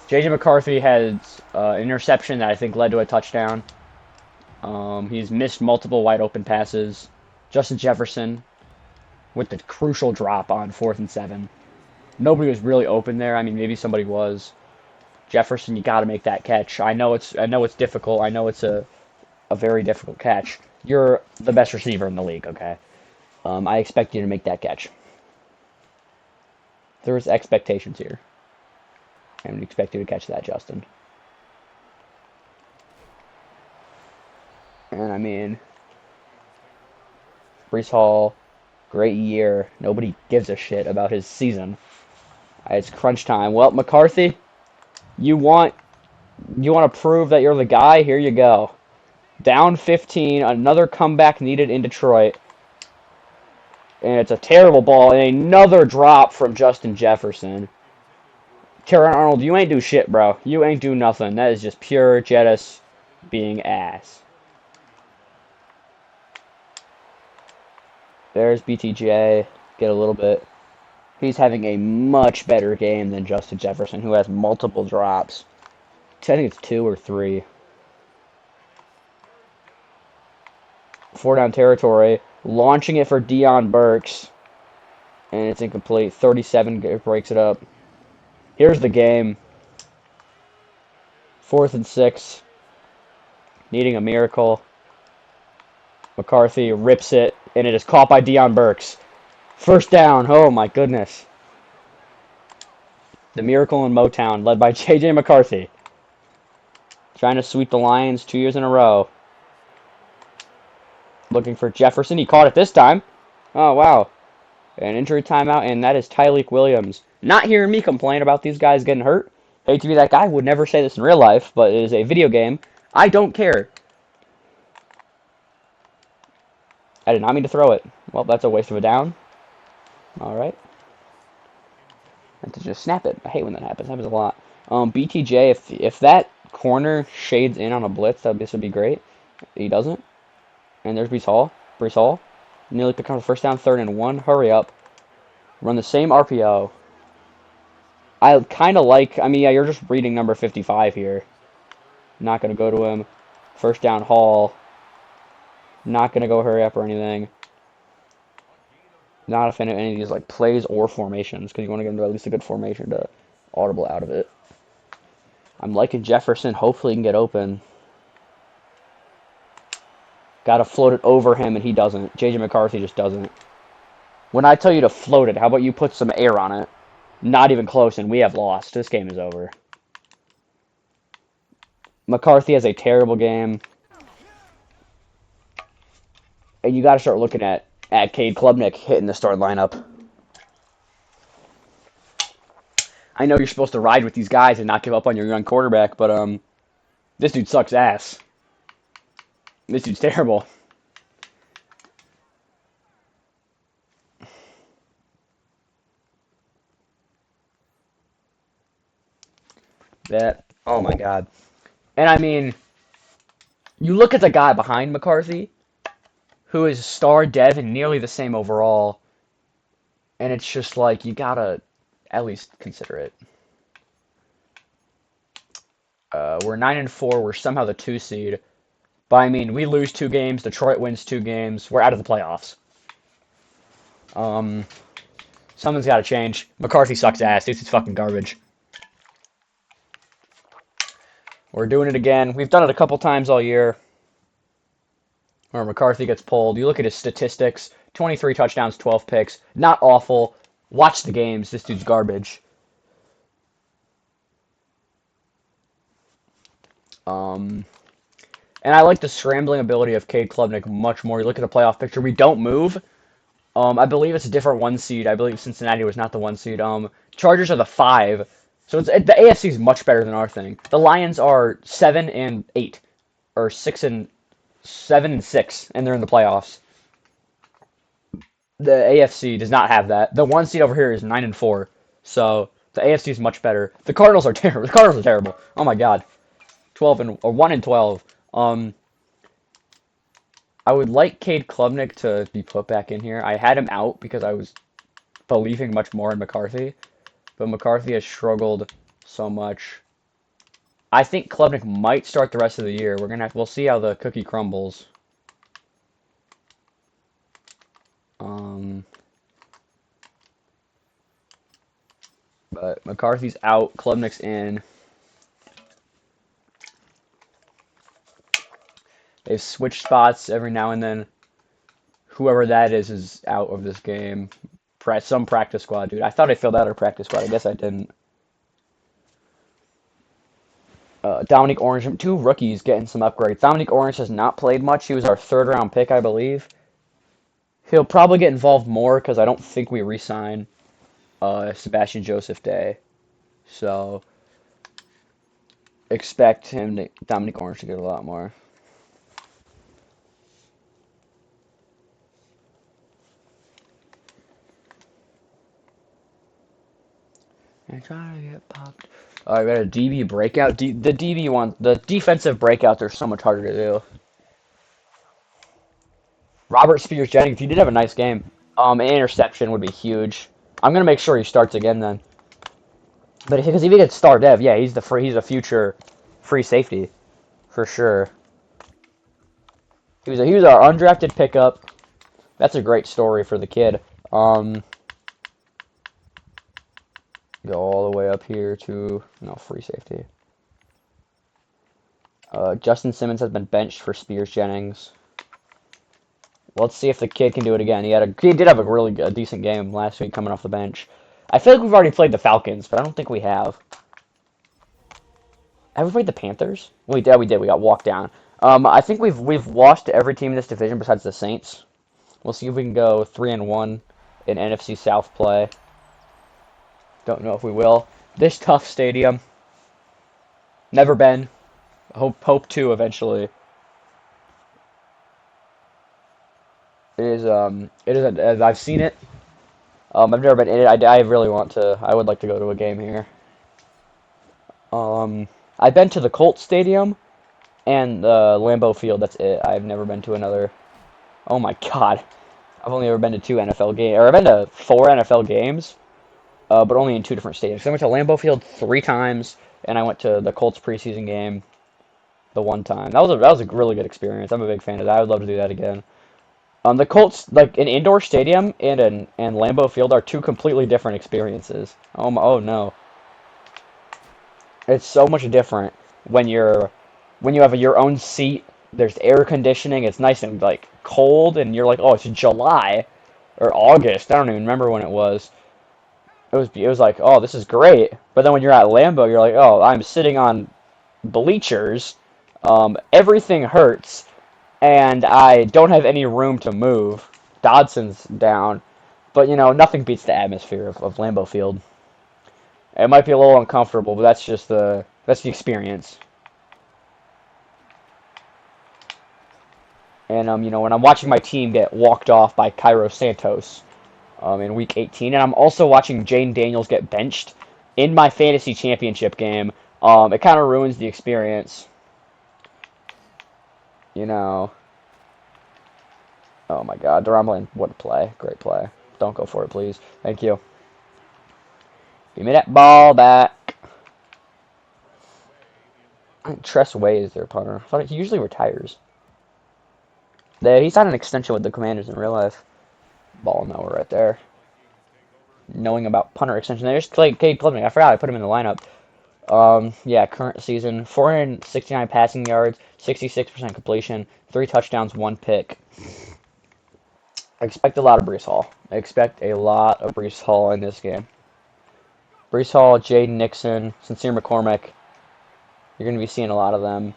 J.J. McCarthy had an interception that I think led to a touchdown. He's missed multiple wide open passes. Justin Jefferson with the crucial drop on 4th and 7. Nobody was really open there. I mean, maybe somebody was. Jefferson, you got to make that catch. I know it's difficult. I know it's a very difficult catch. You're the best receiver in the league, okay? I expect you to make that catch. There's expectations here. I would expect you to catch that, Justin. And I mean, Brees Hall, great year. Nobody gives a shit about his season. It's crunch time. Well, McCarthy, you want to prove that you're the guy? Here you go. Down 15, another comeback needed in Detroit. And it's a terrible ball, and another drop from Justin Jefferson. Terran Arnold, you ain't do shit, bro. You ain't do nothing. That is just pure Jettis being ass. There's BTJ. Get a little bit. He's having a much better game than Justin Jefferson, who has multiple drops. I think it's 2 or 3. 4-down territory. Launching it for Deion Burks. And it's incomplete. 37 breaks it up. Here's the game. 4th and 6. Needing a miracle. McCarthy rips it, and it is caught by Deion Burks. First down. Oh, my goodness. The miracle in Motown, led by J.J. McCarthy. Trying to sweep the Lions 2 years in a row. Looking for Jefferson. He caught it this time. Oh, wow. An injury timeout, and that is Tyleik Williams. Not hearing me complain about these guys getting hurt. Hate to be that guy. Would never say this in real life, but it is a video game. I don't care. I did not mean to throw it. Well, that's a waste of a down. All right. I have to just snap it. I hate when that happens. It happens a lot. BTJ, if that corner shades in on a blitz, this would be great. He doesn't. And there's Brees Hall. Brees Hall. Nearly pick up the first down, 3rd and 1. Hurry up. Run the same RPO. I kind of like... I mean, yeah, you're just reading number 55 here. Not going to go to him. First down, Hall. Not going to go hurry up or anything. Not a fan of any of these like plays or formations, because you want to get into at least a good formation to audible out of it. I'm liking Jefferson. Hopefully he can get open. Got to float it over him, and he doesn't. J.J. McCarthy just doesn't. When I tell you to float it, how about you put some air on it? Not even close, and we have lost. This game is over. McCarthy has a terrible game. And you got to start looking at Cade Klubnik hitting the start lineup. I know you're supposed to ride with these guys and not give up on your young quarterback, but this dude sucks ass. This dude's terrible. Oh my God. And I mean, you look at the guy behind McCarthy, who is star dev and nearly the same overall, and it's just like, you gotta... At least consider it. We're 9-4. We're somehow the 2 seed. But I mean, we lose 2 games. Detroit wins 2 games. We're out of the playoffs. Um, Something's got to change. McCarthy sucks ass. This is fucking garbage. We're doing it again. We've done it a couple times all year. Where McCarthy gets pulled. You look at his statistics: 23 touchdowns, 12 picks. Not awful. Watch the games. This dude's garbage. Um, and I like the scrambling ability of Cade Klubnik much more. You look at the playoff picture. We don't move. I believe it's a different 1 seed. I believe Cincinnati was not the 1 seed. Chargers are the 5. So the AFC is much better than our thing. The Lions are 7-8, or 7-6, and they're in the playoffs. The AFC does not have that. The 1 seed over here is 9-4. So the AFC is much better. The Cardinals are terrible. The Cardinals are terrible. Oh my God, 1-12. I would like Cade Klubnik to be put back in here. I had him out because I was believing much more in McCarthy, but McCarthy has struggled so much. I think Klubnik might start the rest of the year. We'll see how the cookie crumbles. Um, but McCarthy's out, Klubnik's in. They've switched spots every now and then. Whoever that is out of this game. Some practice squad, dude. I thought I filled out our practice squad. I guess I didn't. Dominic Orange, 2 rookies getting some upgrades. Dominic Orange has not played much. He was our 3rd-round pick, I believe. He'll probably get involved more because I don't think we re-sign Sebastian Joseph Day. So expect Dominic Orange to get a lot more. I try to get popped. I got a DB breakout. The DB one, the defensive breakouts are so much harder to do. Robert Spears Jennings, he did have a nice game. An interception would be huge. I'm gonna make sure he starts again then. But because if he gets star dev, yeah, he's a future free safety for sure. He was our undrafted pickup. That's a great story for the kid. Go all the way up here to no free safety. Justin Simmons has been benched for Spears Jennings. Let's see if the kid can do it again. He did have a decent game last week coming off the bench. I feel like we've already played the Falcons, but I don't think we have. Have we played the Panthers? We did. We did. We got walked down. I think we've lost to every team in this division besides the Saints. We'll see if we can go 3-1 in NFC South play. Don't know if we will. This tough stadium. Never been. Hope to eventually. As I've seen it. I've never been in it. I really want to. I would like to go to a game here. I've been to the Colts Stadium and Lambeau Field. That's it. I've never been to another. Oh my God. I've only ever been to 2 NFL games, or I've been to 4 NFL games, but only in 2 different stadiums. I went to Lambeau Field 3 times, and I went to the Colts preseason game the 1 time. That was a really good experience. I'm a big fan of that. I would love to do that again. The Colts, like an indoor stadium and Lambeau Field, are 2 completely different experiences. Oh no, it's so much different when you have your own seat. There's air conditioning. It's nice and like cold, and you're like, oh, it's July or August. I don't even remember when it was. It was like, oh, this is great. But then when you're at Lambeau, you're like, oh, I'm sitting on bleachers. Everything hurts, and I don't have any room to move. Dodson's down, but nothing beats the atmosphere of Lambeau Field. It might be a little uncomfortable, but that's the experience. And when I'm watching my team get walked off by Cairo Santos in week 18, and I'm also watching Jane Daniels get benched in my fantasy championship game, it kind of ruins the experience. You know. Oh my God, Durham, what a play! Great play. Don't go for it, please. Thank you. Give me that ball back. I think Tress Way is their punter. I thought he usually retires. He signed an extension with the Commanders in real life. Ball nowhere right there. Knowing about punter extension, there's Cade Klubnik. I forgot I put him in the lineup. Yeah, current season, 469 passing yards, 66% completion, 3 touchdowns, 1 pick. I expect a lot of Breece Hall. I expect a lot of Breece Hall in this game. Breece Hall, Jaden Nixon, Sincere McCormick. You're going to be seeing a lot of them.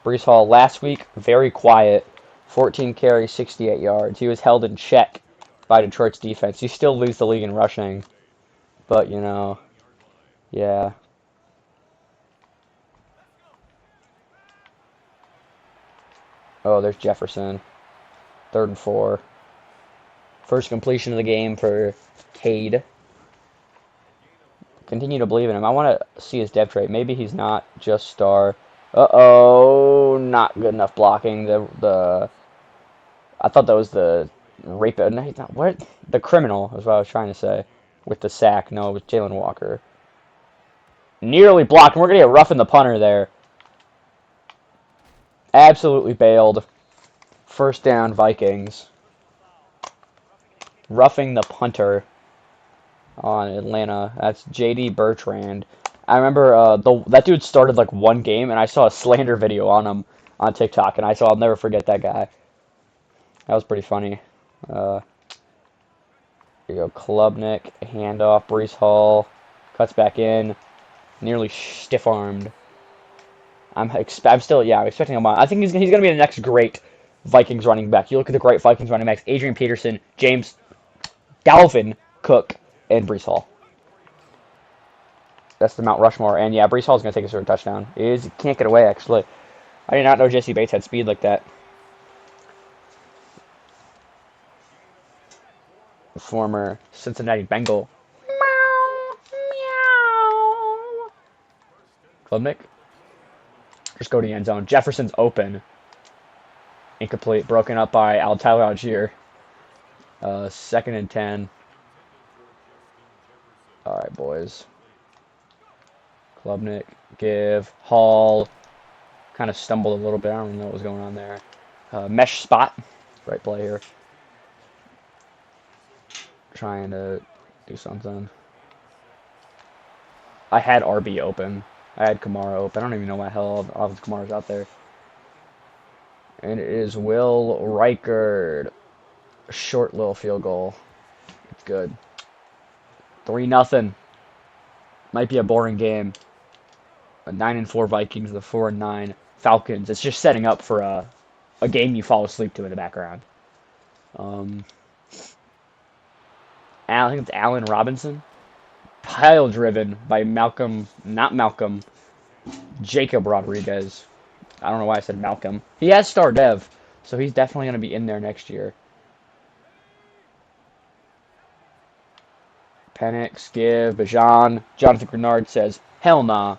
Breece Hall last week, very quiet. 14 carries, 68 yards. He was held in check by Detroit's defense. He still leads the league in rushing. But, yeah. Oh, there's Jefferson. 3rd and 4. First completion of the game for Cade. Continue to believe in him. I want to see his depth trait. Maybe he's not just star. Uh-oh, not good enough blocking. I thought that was the rape. No, he's not. What? The criminal is what I was trying to say with the sack. No, it was Jalen Walker. Nearly blocked. We're going to get roughing the punter there. Absolutely bailed. First down, Vikings. Roughing the punter on Atlanta. That's J.D. Bertrand. I remember that dude started like one game, and I saw a slander video on him on TikTok, and I'll never forget that guy. That was pretty funny. Here you go, Klubnik, handoff, Breece Hall, cuts back in, nearly stiff-armed. I'm expecting him on. I think he's gonna be the next great Vikings running back. You look at the great Vikings running backs: Adrian Peterson, James, Dalvin Cook, and Breece Hall. That's the Mount Rushmore. And yeah, Breece Hall's going to take us for a touchdown. He can't get away, actually. I did not know Jesse Bates had speed like that. Former Cincinnati Bengal. Meow, meow. Klubnik. Just go to the end zone. Jefferson's open. Incomplete. Broken up by Tyler Algier. 2nd and 10. All right, boys. Klubnik, give, Hall, kind of stumbled a little bit. I don't even know what was going on there. Mesh spot, right play here. Trying to do something. I had RB open. I had Kamara open. I don't even know why the hell all of Kamara's out there. And it is Will Reichard. A short little field goal. It's good. 3-0. Might be a boring game. A 9-4 Vikings, the 4-9 Falcons. It's just setting up for a game you fall asleep to in the background. I think it's Allen Robinson. Pile driven by Jacob Rodriguez. I don't know why I said Malcolm. He has star dev, so he's definitely going to be in there next year. Penix, give, Bajan. Jonathan Grenard says, hell nah.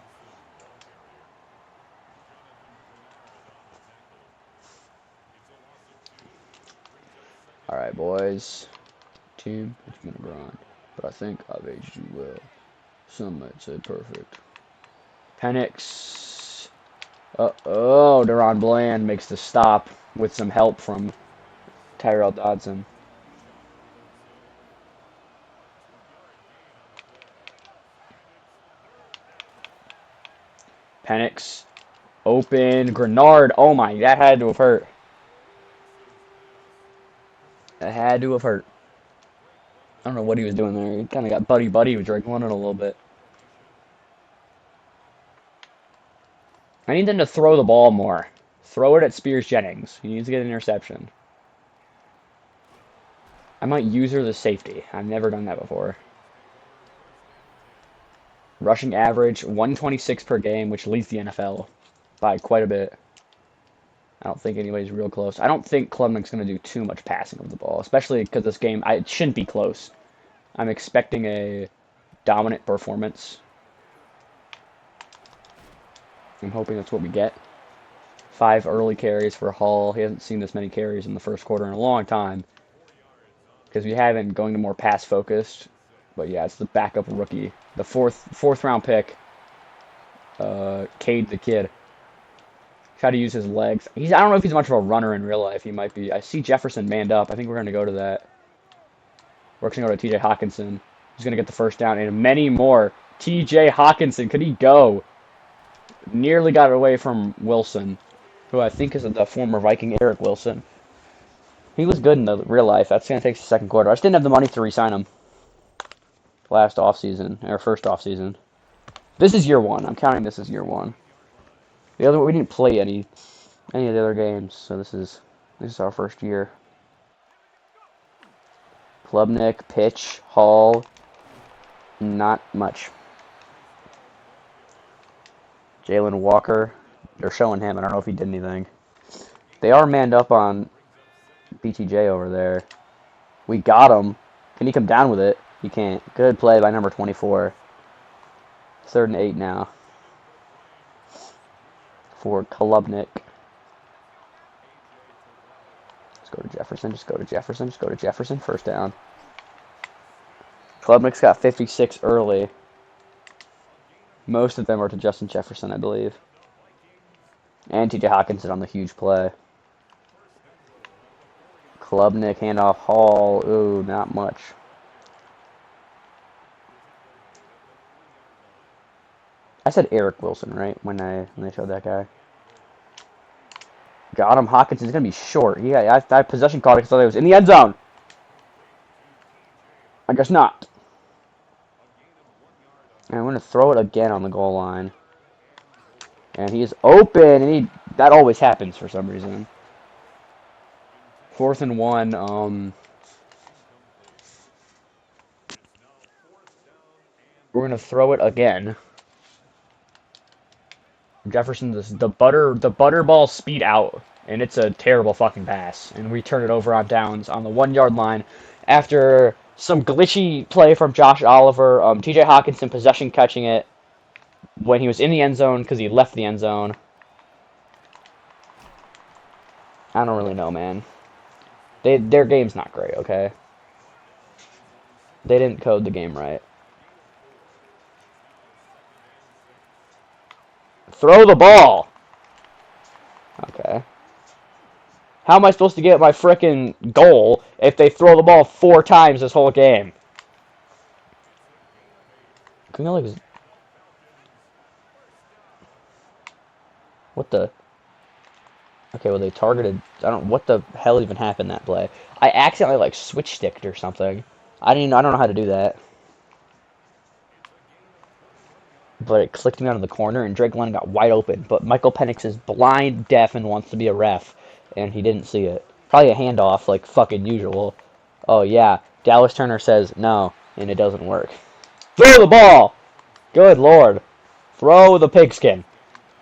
All right, boys. Team, it's been a grind, but I think I've aged you well. Some might say perfect. Penix. Deron Bland makes the stop with some help from Tyrell Dodson. Penix. Open. Grenard. Oh my, that had to have hurt. That had to have hurt. I don't know what he was doing there. He kind of got buddy-buddy with Drake London a little bit. I need them to throw the ball more. Throw it at Spears-Jennings. He needs to get an interception. I might use her as a safety. I've never done that before. Rushing average, 126 per game, which leads the NFL by quite a bit. I don't think anybody's real close. I don't think Klubnik's going to do too much passing of the ball, especially because this game, it shouldn't be close. I'm expecting a dominant performance. I'm hoping that's what we get. 5 early carries for Hall. He hasn't seen this many carries in the first quarter in a long time because we haven't going to more pass-focused. But yeah, it's the backup rookie, the fourth round pick. Cade the kid. Try to use his legs. I don't know if he's much of a runner in real life. He might be. I see Jefferson manned up. I think we're going to go to that. We're going to go to T.J. Hawkinson. He's going to get the first down and many more. T.J. Hawkinson, could he go? Nearly got away from Wilson, who I think is the former Viking Eric Wilson. He was good in the real life. That's going to take the second quarter. I just didn't have the money to re-sign him last offseason, or first offseason. This is year one. I'm counting this as year one. The other we didn't play any of the other games, so this is our first year. Klubnik, pitch, Hall, not much. Jalen Walker, they're showing him. I don't know if he did anything. They are manned up on BTJ over there. We got him. Can he come down with it? He can't. Good play by number 24. 3rd and 8 now. For Klubnik. Just go to Jefferson. Just go to Jefferson. Just go to Jefferson. First down. Klubnik's got 56 early. Most of them are to Justin Jefferson, I believe. And T.J. Hawkinson on the huge play. Klubnik, handoff, Hall. Ooh, not much. I said Eric Wilson, right? When they showed that guy. Got him. Hawkinson's going to be short. Yeah, I possession called it because I thought it was in the end zone. I guess not. And I'm going to throw it again on the goal line. And he is open, and that always happens for some reason. 4th and 1. We're going to throw it again. Jefferson, the butterball speed out, and it's a terrible fucking pass. And we turn it over on downs on the 1-yard line after some glitchy play from Josh Oliver. T.J. Hawkinson possession catching it when he was in the end zone because he left the end zone. I don't really know, man. Their game's not great, okay? They didn't code the game right. Throw the ball! Okay. How am I supposed to get my frickin' goal if they throw the ball 4 times this whole game? What the? Okay, well they targeted. I don't. What the hell even happened that play? I accidentally switch sticked or something. I don't know how to do that. But it clicked me out of the corner, and Drake London got wide open. But Michael Penix is blind, deaf, and wants to be a ref, and he didn't see it. Probably a handoff, like fucking usual. Oh yeah, Dallas Turner says no, and it doesn't work. Throw the ball! Good lord. Throw the pigskin.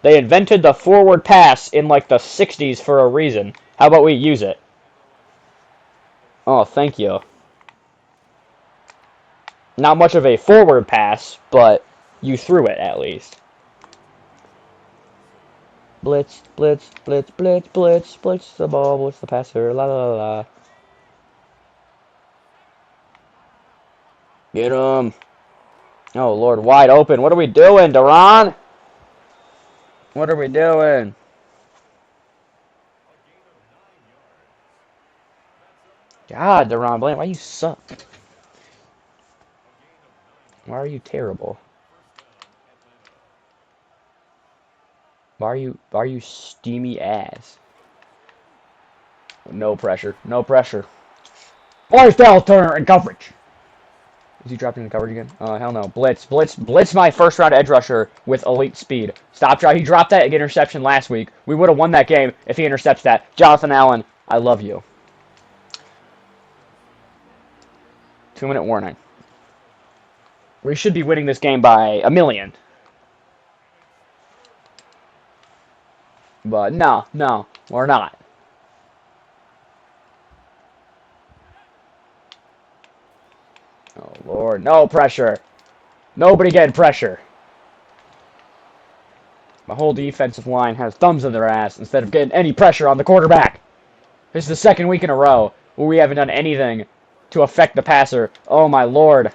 They invented the forward pass in the 60s for a reason. How about we use it? Oh, thank you. Not much of a forward pass, but you threw it at least. Blitz, blitz, blitz, blitz, blitz, blitz the ball, blitz the passer, la la la la. Get him. Oh, Lord, wide open. What are we doing, Duran? What are we doing? God, Duran Bland, why you suck? Why are you terrible? Why are you steamy ass? No pressure. No pressure. Boys down, Turner in coverage. Is he dropping in coverage again? Oh, hell no. Blitz. Blitz. Blitz my first round edge rusher with elite speed. Stop drop. He dropped that interception last week. We would have won that game if he intercepts that. Jonathan Allen, I love you. 2-minute warning. We should be winning this game by 1,000,000. But no, we're not. Oh, Lord. No pressure. Nobody getting pressure. My whole defensive line has thumbs in their ass instead of getting any pressure on the quarterback. This is the second week in a row where we haven't done anything to affect the passer. Oh, my Lord.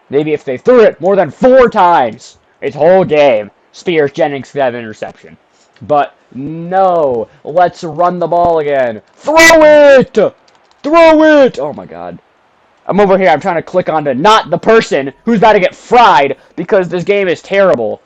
Maybe if they threw it more than 4 times, its whole game, Spears Jennings could have an interception. But no, let's run the ball again. Throw it! Throw it! Oh my god. I'm over here, I'm trying to click onto not the person who's about to get fried because this game is terrible.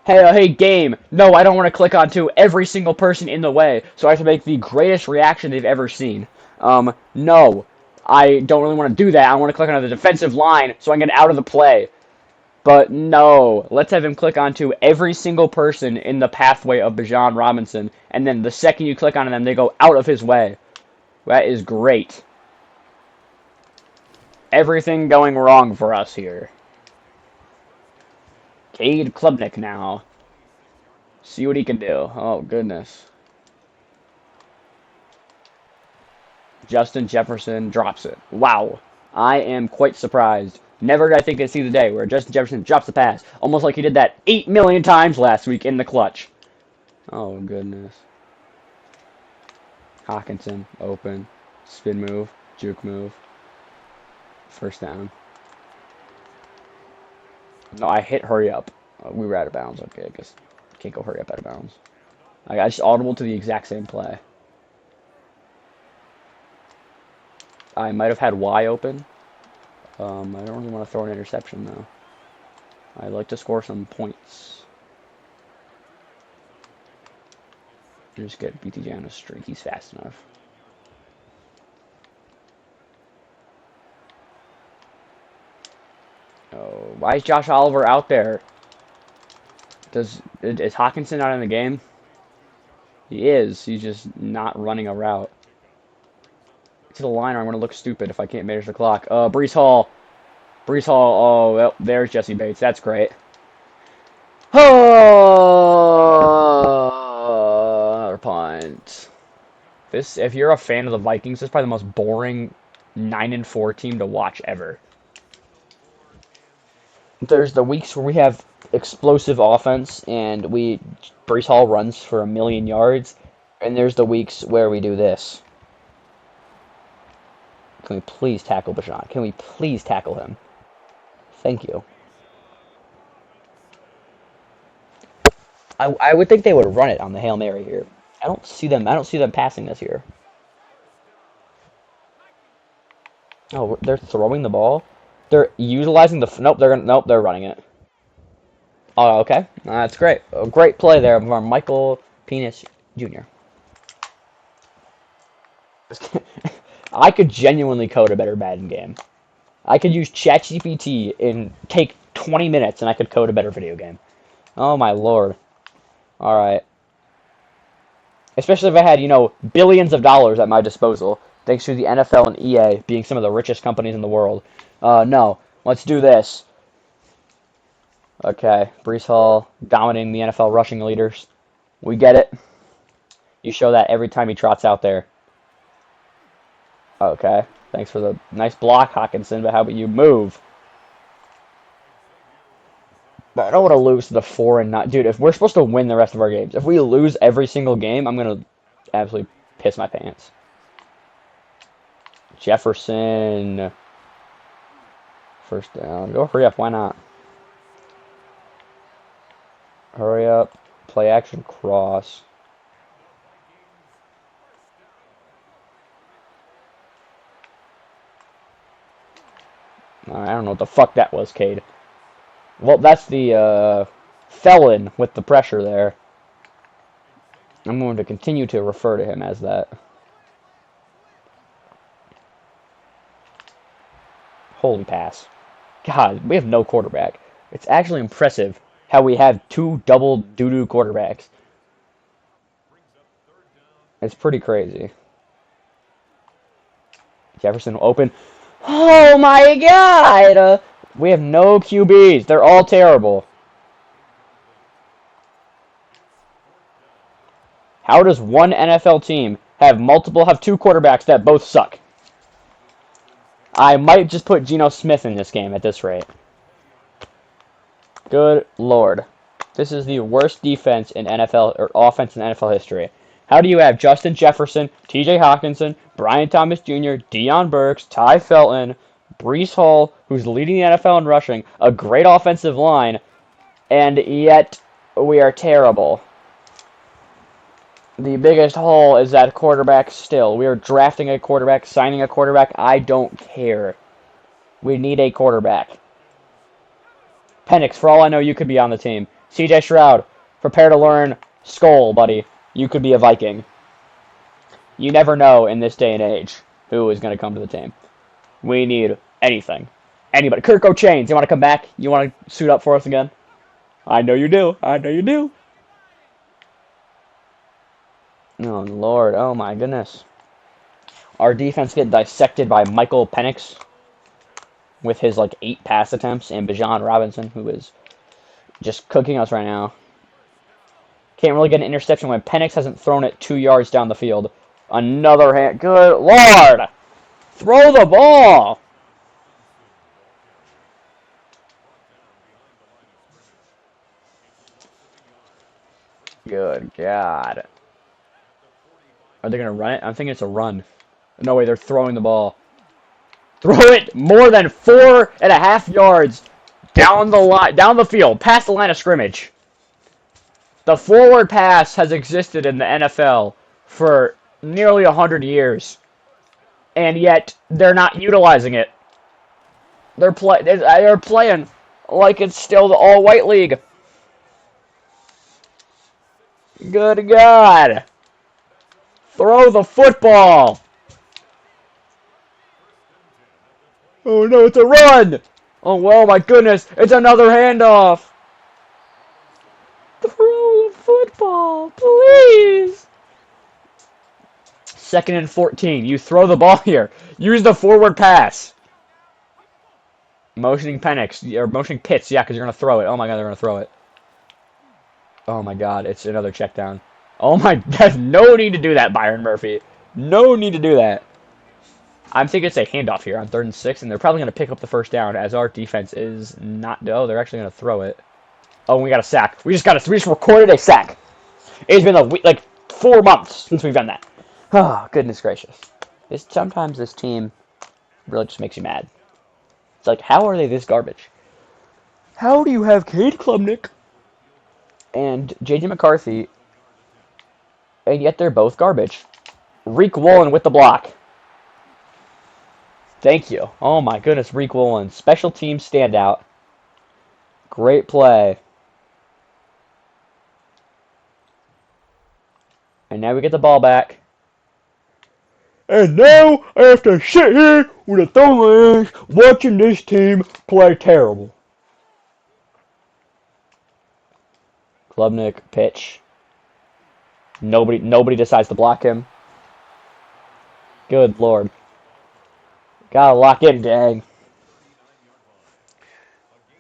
Hey, game. No, I don't want to click onto every single person in the way, so I have to make the greatest reaction they've ever seen. No. I don't really want to do that. I want to click on the defensive line so I can get out of the play. But no. Let's have him click onto every single person in the pathway of Bijan Robinson, and then the second you click on them, they go out of his way. That is great. Everything going wrong for us here. Cade Klubnik now. See what he can do. Oh, goodness. Justin Jefferson drops it. Wow. I am quite surprised. Never did I think I'd see the day where Justin Jefferson drops the pass. Almost like he did that 8 million times last week in the clutch. Oh, goodness. Hawkinson, open. Spin move. Juke move. First down. No, I hit hurry up. We were out of bounds. Okay, I guess can't go hurry up out of bounds. I just audible to the exact same play. I might have had Y open. I don't really want to throw an interception, though. I'd like to score some points. Just get BTJ on a streak. He's fast enough. Oh, why is Josh Oliver out there? Is Hawkinson not in the game? He is. He's just not running a route. To the line, I'm going to look stupid if I can't manage the clock. Breece Hall. Breece Hall. Oh, well, there's Jesse Bates. That's great. Oh, another punt. This, if you're a fan of the Vikings, this is probably the most boring 9-4 team to watch ever. There's the weeks where we have explosive offense and Breece Hall runs for 1,000,000 yards, and there's the weeks where we do this. Can we please tackle Bijan? Can we please tackle him? Thank you. I would think they would run it on the Hail Mary here. I don't see them passing this here. Oh, they're throwing the ball. They're utilizing the nope. They're running it. Oh, okay. That's great. A great play there from Michael Penis Jr. I could genuinely code a better Madden game. I could use ChatGPT and take 20 minutes and I could code a better video game. Oh my lord. Alright. Especially if I had, billions of dollars at my disposal, thanks to the NFL and EA being some of the richest companies in the world. No. Let's do this. Okay. Breece Hall dominating the NFL rushing leaders. We get it. You show that every time he trots out there. Okay. Thanks for the nice block, Hawkinson, but how about you move? But I don't want to lose to the 4 and not... Dude, if we're supposed to win the rest of our games, if we lose every single game, I'm going to absolutely piss my pants. Jefferson. First down. Go hurry up. Why not? Hurry up. Play action cross. I don't know what the fuck that was, Cade. Well, that's the felon with the pressure there. I'm going to continue to refer to him as that. Holy pass. God, we have no quarterback. It's actually impressive how we have 2 double doo-doo quarterbacks. It's pretty crazy. Jefferson open. Oh my god! We have no QBs. They're all terrible. How does one NFL team have 2 quarterbacks that both suck? I might just put Geno Smith in this game at this rate. Good lord. This is the worst defense in NFL or offense in NFL history. How do you have Justin Jefferson, TJ Hawkinson, Brian Thomas Jr., Deion Burks, Ty Felton, Breece Hall, who's leading the NFL in rushing, a great offensive line, and yet we are terrible. The biggest hole is that quarterback still. We are drafting a quarterback, signing a quarterback. I don't care. We need a quarterback. Penix, for all I know, you could be on the team. CJ Stroud, prepare to learn Skull, buddy. You could be a Viking. You never know in this day and age who is going to come to the team. We need anything. Anybody. Kirk O'Chains, you want to come back? You want to suit up for us again? I know you do. I know you do. Oh, Lord. Oh, my goodness. Our defense get dissected by Michael Penix with his, 8 pass attempts, and Bijan Robinson, who is just cooking us right now. Can't really get an interception when Penix hasn't thrown it 2 yards down the field. Another hand. Good Lord! Throw the ball! Good God. Are they going to run it? I'm thinking it's a run. No way, they're throwing the ball. Throw it more than 4.5 yards down the line, down the field, past the line of scrimmage. The forward pass has existed in the NFL for nearly 100 years, and yet they're not utilizing it. They're playing like it's still the all-white league. Good God. Throw the football. Oh no, it's a run. Oh, well, my goodness, it's another handoff. Throw the football, please. 2nd and 14. You throw the ball here. Use the forward pass. Motioning Penix, or motioning Pitts, yeah, because you're going to throw it. Oh my God, they're going to throw it. Oh my God, it's another check down. Oh my God, no need to do that, Byron Murphy. No need to do that. I'm thinking it's a handoff here on 3rd and 6, and they're probably going to pick up the first down as our defense is not. Oh, they're actually going to throw it. Oh, we got a sack. We just recorded a sack. It's been like 4 months since we've done that. Oh, goodness gracious. Sometimes this team really just makes you mad. It's like, how are they this garbage? How do you have Cade Klubnik and J.J. McCarthy, and yet they're both garbage? Reek Woolen with the block. Thank you. Oh my goodness, Reek Woolen. Special team standout. Great play. And now we get the ball back. And now I have to sit here with a thumb in my ass watching this team play terrible. Klubnik, pitch. Nobody decides to block him. Good Lord. Gotta lock in, dang.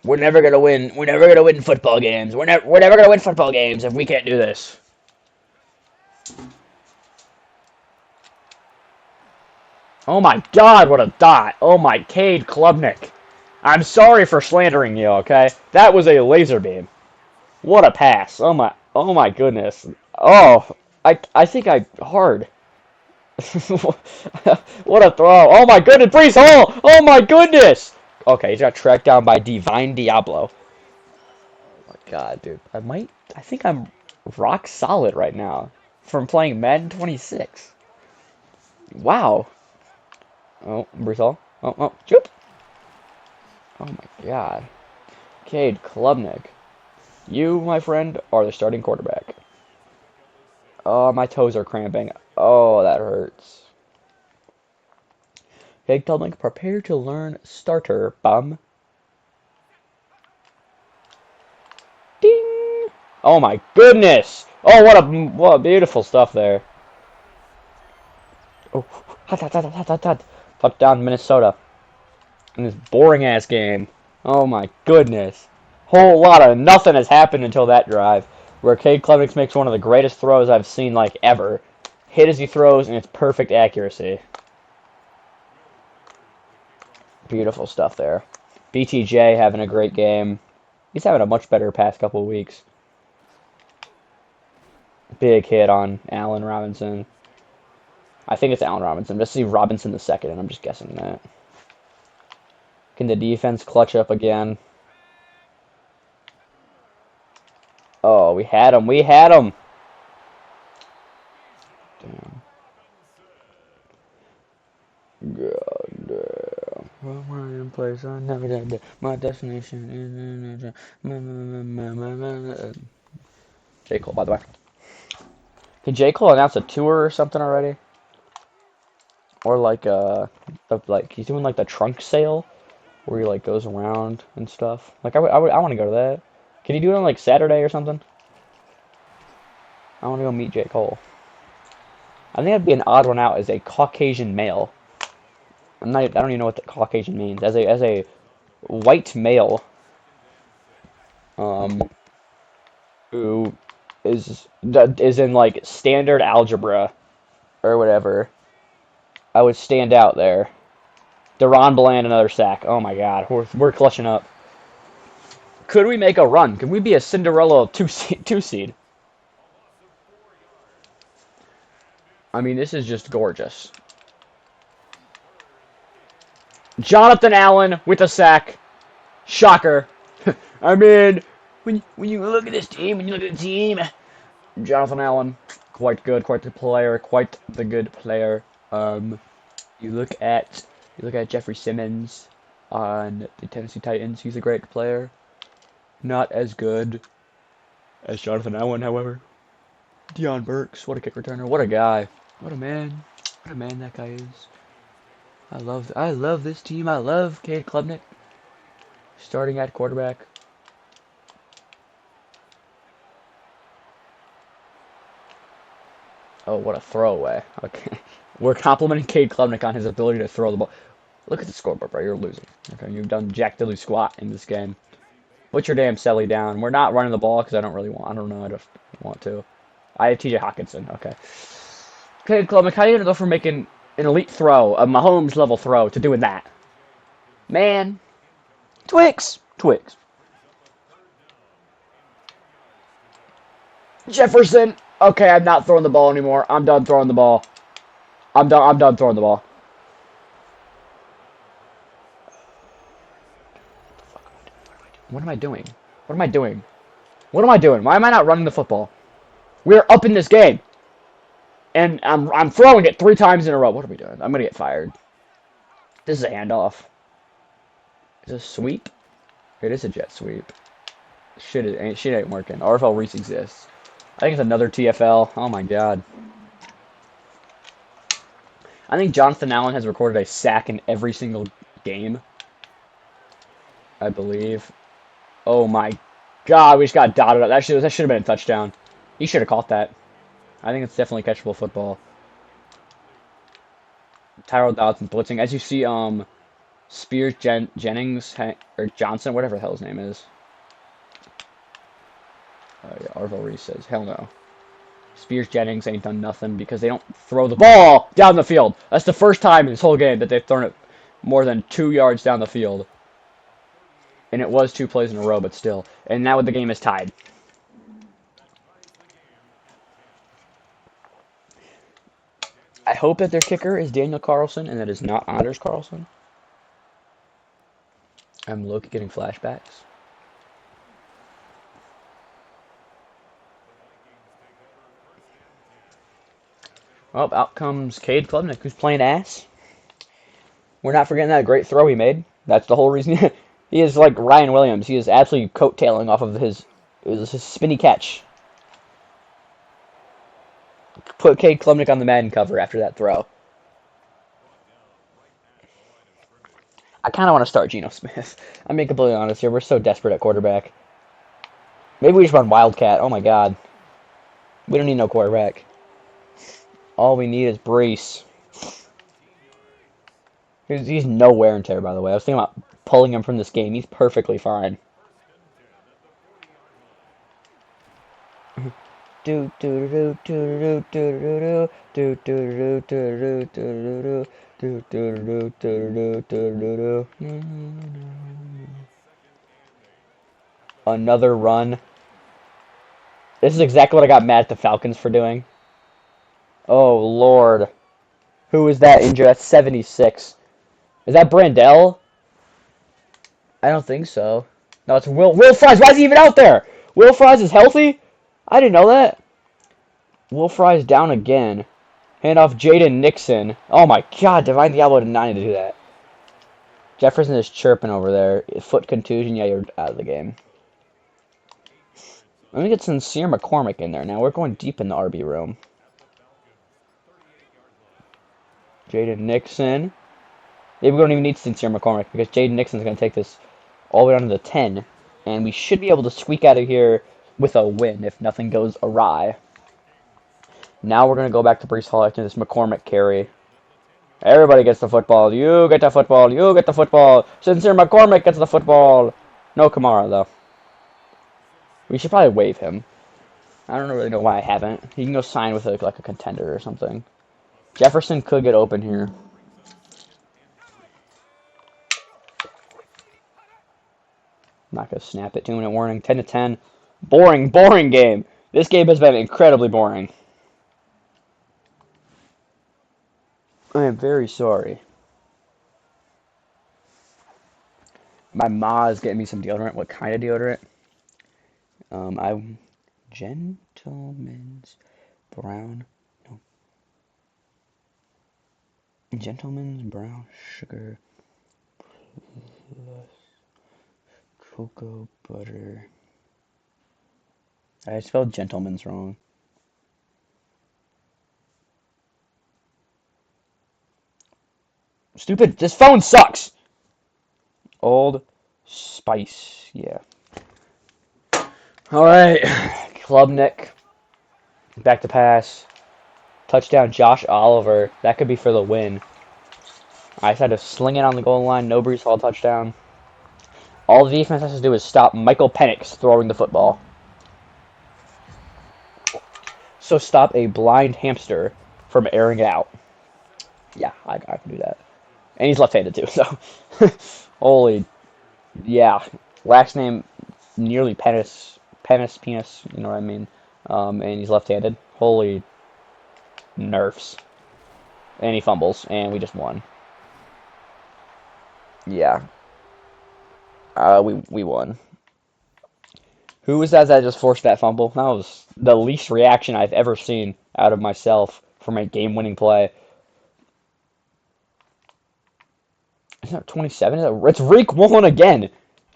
We're never gonna win. We're never gonna win football games. We're never gonna win football games if we can't do this. Oh my God, what a dot. Oh my Cade Klubnik. I'm sorry for slandering you, okay? That was a laser beam. What a pass. Oh my goodness. Oh, I think I hard. What a throw. Oh my goodness, Breece Hall. Oh my goodness. Okay, he's got tracked down by Divine Diablo. Oh my God, dude. I think I'm rock solid right now from playing Madden 26. Wow. Oh, Breece Hall. Oh, shoot. Oh my God. Cade Klubnik. You, my friend, are the starting quarterback. Oh, my toes are cramping. Oh, that hurts. Cade Klubnik, prepare to learn starter, bum. Ding! Oh my goodness! Oh, what a beautiful stuff there. Oh, hot. Touchdown, Minnesota. In this boring ass game. Oh my goodness. Whole lot of nothing has happened until that drive, where Cade Klubnik makes one of the greatest throws I've seen ever. Hit as he throws, and it's perfect accuracy. Beautiful stuff there. BTJ having a great game. He's having a much better past couple of weeks. Big hit on Allen Robinson. I think it's Allen Robinson. Let's see Robinson the second, and I'm just guessing that. Can the defense clutch up again? Oh, we had him. We had him. Damn. God damn. My place, I never did. My destination is J. Cole, by the way. Can J. Cole announce a tour or something already? Or like he's doing like the trunk sale where he like goes around and stuff. Like I want to go to that. Can he do it on like Saturday or something? I want to go meet J. Cole. I think that'd be an odd one out as a Caucasian male. I don't even know what the Caucasian means. As a white male, um, who is in like standard algebra or whatever, I would stand out there. Deron Bland, another sack. Oh my God, we're clutching up. Could we make a run? Could we be a Cinderella two seed? I mean, this is just gorgeous. Jonathan Allen with a sack. Shocker. I mean, when you look at this team, when you look at the team, Jonathan Allen, quite good, quite the player, quite the good player. You look at Jeffrey Simmons on the Tennessee Titans. He's a great player. Not as good as Jonathan Allen, however. Deion Burks, what a kick returner, what a guy, what a man that guy is. I love this team. I love Cade Klubnik starting at quarterback. Oh, what a throwaway. Okay. We're complimenting Cade Klubnik on his ability to throw the ball. Look at the scoreboard, bro. You're losing. Okay, you've done jack diddly squat in this game. Put your damn Selly down. We're not running the ball because I don't really want. I don't know. I don't want to. I have T.J. Hawkinson. Okay. Cade Klubnik, how are you gonna go from making an elite throw, a Mahomes level throw, to doing that? Man, Twigs. Jefferson. Okay, I'm not throwing the ball anymore. I'm done throwing the ball. I'm done throwing the ball. What am I doing? What am I doing? What am I doing? Why am I not running the football? We're up in this game. And I'm throwing it 3 times in a row. What are we doing? I'm gonna get fired. This is a handoff. Is this a sweep? It is a jet sweep. Shit ain't working. RFL Reese exists. I think it's another TFL. Oh my God. I think Jonathan Allen has recorded a sack in every single game. I believe. Oh my God, we just got dotted up. That should have been a touchdown. He should have caught that. I think it's definitely catchable football. Tyrell Dodson blitzing. As you see, Spears Jennings or Johnson, whatever the hell his name is. Yeah, Arvo Reese says, hell no. Spears Jennings ain't done nothing because they don't throw the ball down the field. That's the first time in this whole game that they've thrown it more than 2 yards down the field. And it was 2 plays in a row, but still. And now the game is tied. I hope that their kicker is Daniel Carlson and that is not Anders Carlson. I'm low-key getting flashbacks. Well, out comes Cade Klubnik, who's playing ass. We're not forgetting that great throw he made. That's the whole reason. He is like Ryan Williams. He is absolutely coattailing off of his spinny catch. Put Cade Klubnik on the Madden cover after that throw. I kind of want to start Geno Smith. I'm being completely honest here. We're so desperate at quarterback. Maybe we just run Wildcat. Oh my God. We don't need no quarterback. All we need is Brees. He's no wear and tear, by the way. I was thinking about pulling him from this game. He's perfectly fine. Another run. This is exactly what I got mad at the Falcons for doing. Oh, Lord. Who is that injured? That's 76. Is that Brandell? I don't think so. No, it's Will Fries. Why is he even out there? Will Fries is healthy? I didn't know that. Will Fries down again. Hand off Jaden Nixon. Oh my god, Divine Diablo did not need to do that. Jefferson is chirping over there. Foot contusion, yeah, you're out of the game. Let me get Sincere McCormick in there now. We're going deep in the RB room. Jaden Nixon. Maybe we don't even need Sincere McCormick because Jaden Nixon's going to take this all the way down to the 10. And we should be able to squeak out of here with a win if nothing goes awry. Now we're going to go back to Brees Hall after this McCormick carry. Everybody gets the football. You get the football. You get the football. Sincere McCormick gets the football. No Kamara, though. We should probably waive him. I don't really know why I haven't. He can go sign with like a contender or something. Jefferson could get open here. I'm not going to snap it. 2-minute warning. 10 to 10. Boring game. This game has been incredibly boring. I am very sorry. My ma is getting me some deodorant. What kind of deodorant? Gentleman's brown. No. Gentleman's brown sugar plus cocoa butter. I spelled gentleman's wrong. Stupid. This phone sucks. Old Spice. Yeah. All right. Klubnik. Back to pass. Touchdown, Josh Oliver. That could be for the win. I decided to sling it on the goal line. No Brees Hall touchdown. All the defense has to do is stop Michael Penix throwing the football. So stop a blind hamster from airing it out. Yeah, I can do that. And he's left-handed too, so. Holy. Yeah. Last name nearly penis, you know what I mean? And he's left-handed. Holy nerfs. And he fumbles, and we just won. Yeah. We won. Who was that just forced that fumble? That was the least reaction I've ever seen out of myself for my game-winning play. Isn't that 27? It's Reek Woolen again.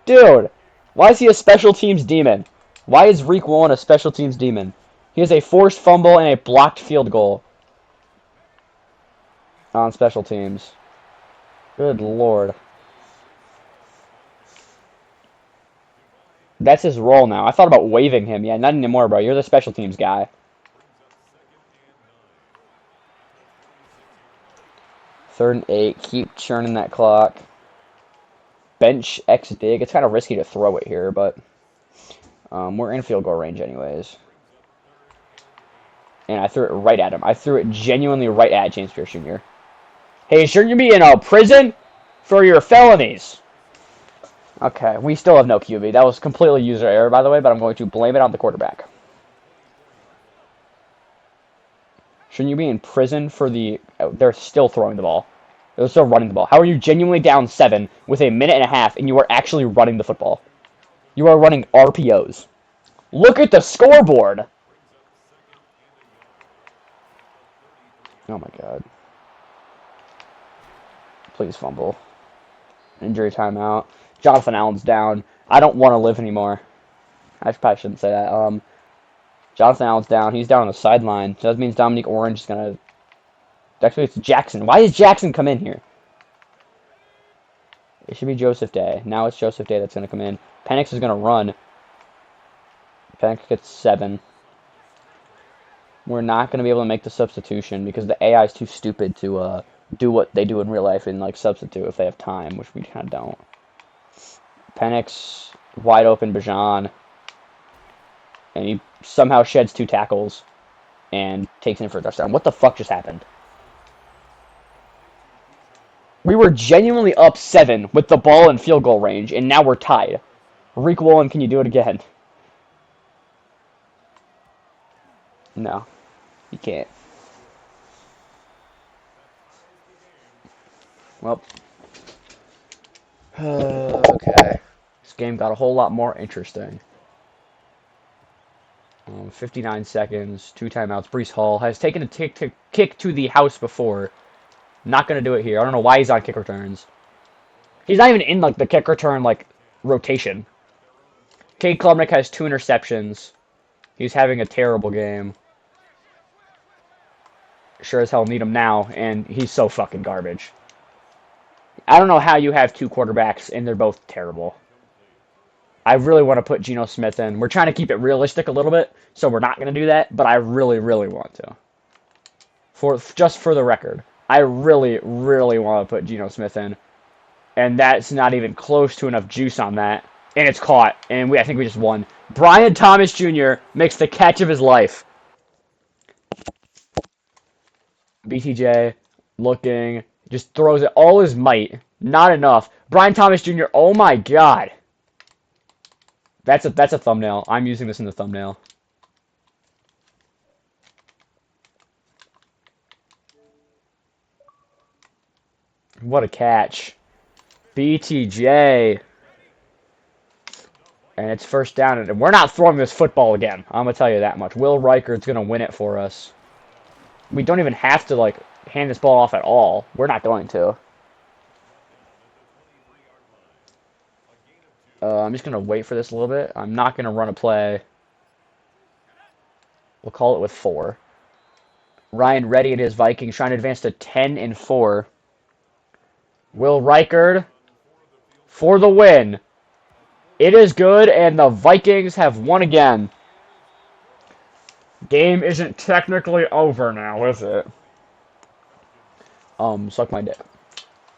Dude, why is he a special teams demon? Why is Reek Woolen a special teams demon? He has a forced fumble and a blocked field goal on special teams. Good lord. That's his role now. I thought about waiving him. Yeah, not anymore, bro. You're the special teams guy. Third and 8. Keep churning that clock. Bench X dig. It's kind of risky to throw it here, but we're in field goal range anyways. And I threw it right at him. I threw it genuinely right at James Pierce Jr. Hey, shouldn't you be in a prison for your felonies? Okay, we still have no QB. That was completely user error, by the way, but I'm going to blame it on the quarterback. Shouldn't you be in prison for the... They're still throwing the ball. They're still running the ball. How are you genuinely down 7 with a minute and a half and you are actually running the football? You are running RPOs. Look at the scoreboard! Oh my god. Please fumble. Injury timeout. Jonathan Allen's down. I don't want to live anymore. I probably shouldn't say that. Jonathan Allen's down. He's down on the sideline. So that means Dominique Orange is going to... Actually, it's Jackson. Why does Jackson come in here? It should be Joseph Day. Now it's Joseph Day that's going to come in. Penix is going to run. Penix gets 7. We're not going to be able to make the substitution because the AI is too stupid to do what they do in real life and like substitute if they have time, which we kind of don't. Penix, wide open Bajan. And he somehow sheds 2 tackles and takes in for a touchdown. What the fuck just happened? We were genuinely up 7 with the ball in field goal range, and now we're tied. Reek Woolen, can you do it again? No, you can't. Well, Okay. This game got a whole lot more interesting. 59 seconds, 2 timeouts. Brees Hall has taken a kick to the house before. Not going to do it here. I don't know why he's on kick returns. He's not even in like the kick return like rotation. Cade Klubnik has 2 interceptions. He's having a terrible game. Sure as hell need him now, and he's so fucking garbage. I don't know how you have 2 quarterbacks and they're both terrible. I really want to put Geno Smith in. We're trying to keep it realistic a little bit, so we're not going to do that, but I really, really want to. Just for the record, I really, really want to put Geno Smith in, and that's not even close to enough juice on that. And it's caught, and I think we just won. Brian Thomas Jr. makes the catch of his life. BTJ looking, just throws it all his might. Not enough. Brian Thomas Jr., oh my god. That's a thumbnail. I'm using this in the thumbnail. What a catch. BTJ. And it's first down. And we're not throwing this football again. I'm going to tell you that much. Will Reichard's going to win it for us. We don't even have to, like, hand this ball off at all. We're not going to. I'm just going to wait for this a little bit. I'm not going to run a play. We'll call it with 4. Ryan Reddy and his Vikings trying to advance to 10-4. Will Reichard for the win. It is good, and the Vikings have won again. Game isn't technically over now, is it? Suck my dick.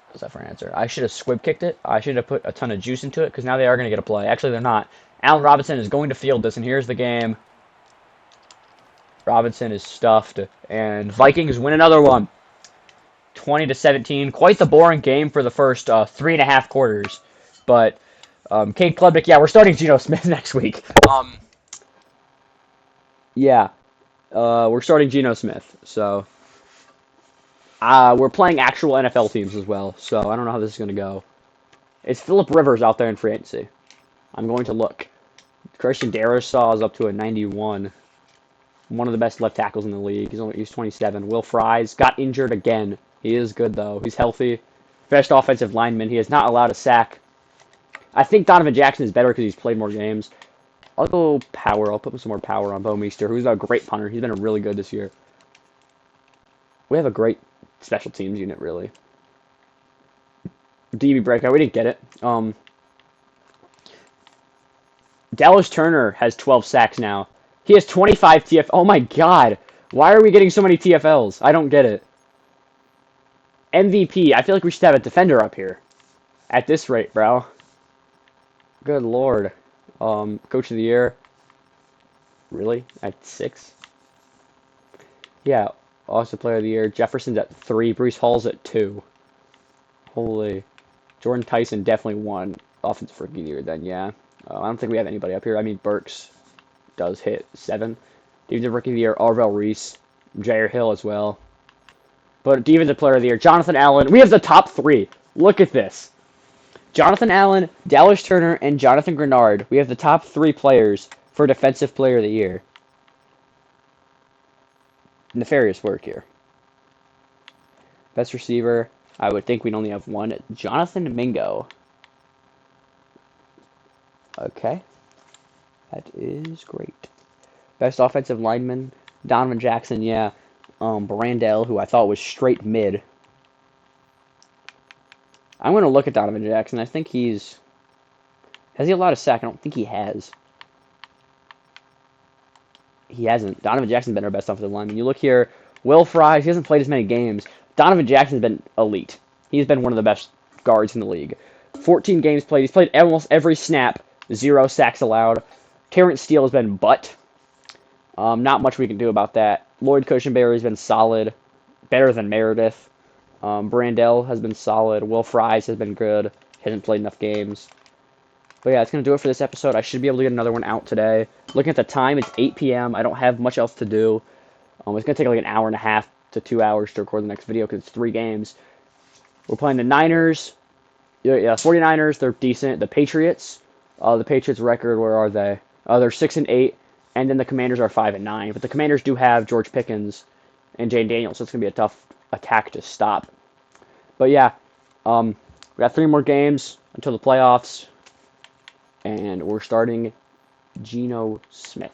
What's that for an answer? I should have squib kicked it. I should have put a ton of juice into it, because now they are going to get a play. Actually, they're not. Allen Robinson is going to field this, and here's the game. Robinson is stuffed, and Vikings win another one. 20-17. Quite the boring game for the first 3.5 quarters. But Cade Klubnik, yeah, we're starting Geno Smith next week. Yeah, we're starting Geno Smith. So we're playing actual NFL teams as well. So I don't know how this is going to go. It's Phillip Rivers out there in free agency. I'm going to look. Christian Darrisaw is up to a 91. One of the best left tackles in the league. He's 27. Will Fries got injured again. He is good, though. He's healthy. Best offensive lineman. He is not allowed a sack. I think Donovan Jackson is better because he's played more games. I'll go power. I'll put some more power on Bo Meester, who's a great punter. He's been really good this year. We have a great special teams unit, really. DB breakout. We didn't get it. Dallas Turner has 12 sacks now. He has 25 TF. Oh my god. Why are we getting so many TFLs? I don't get it. MVP. I feel like we should have a defender up here. At this rate, bro. Good lord. Coach of the year. Really? At 6? Yeah. Also player of the year. Jefferson's at 3. Brees Hall's at 2. Holy. Jordan Tyson definitely won offensive rookie of the year then, yeah. I don't think we have anybody up here. I mean, Burks does hit 7. Defensive rookie of the year, Arvell Reese. Jair Hill as well. But defensive player of the year, Jonathan Allen. We have the top 3. Look at this. Jonathan Allen, Dallas Turner, and Jonathan Grenard. We have the top 3 players for defensive player of the year. Nefarious work here. Best receiver, I would think we'd only have one. Jonathan Mingo. Okay. That is great. Best offensive lineman, Donovan Jackson, yeah. Brandell, who I thought was straight mid. I'm going to look at Donovan Jackson. I think he's... Has he allowed a sack? I don't think he has. He hasn't. Donovan Jackson's been our best offensive lineman. You look here, Will Fries, he hasn't played as many games. Donovan Jackson's been elite. He's been one of the best guards in the league. 14 games played. He's played almost every snap. 0 sacks allowed. Terrence Steele has been butt. Not much we can do about that. Lloyd Cushenberry has been solid. Better than Meredith. Brandell has been solid. Will Fries has been good. Hasn't played enough games. But yeah, that's going to do it for this episode. I should be able to get another one out today. Looking at the time, it's 8 p.m. I don't have much else to do. It's going to take like an hour and a half to 2 hours to record the next video because it's 3 games. We're playing the Niners. Yeah, 49ers, they're decent. The Patriots record, where are they? They're 6-8, and then the Commanders are 5-9. But the Commanders do have George Pickens and Jane Daniels, so it's gonna be a tough attack to stop. But yeah, we got 3 more games until the playoffs, and we're starting Geno Smith.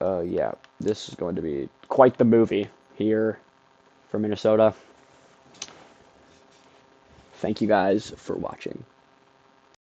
Yeah, this is going to be quite the movie here for Minnesota. Thank you guys for watching.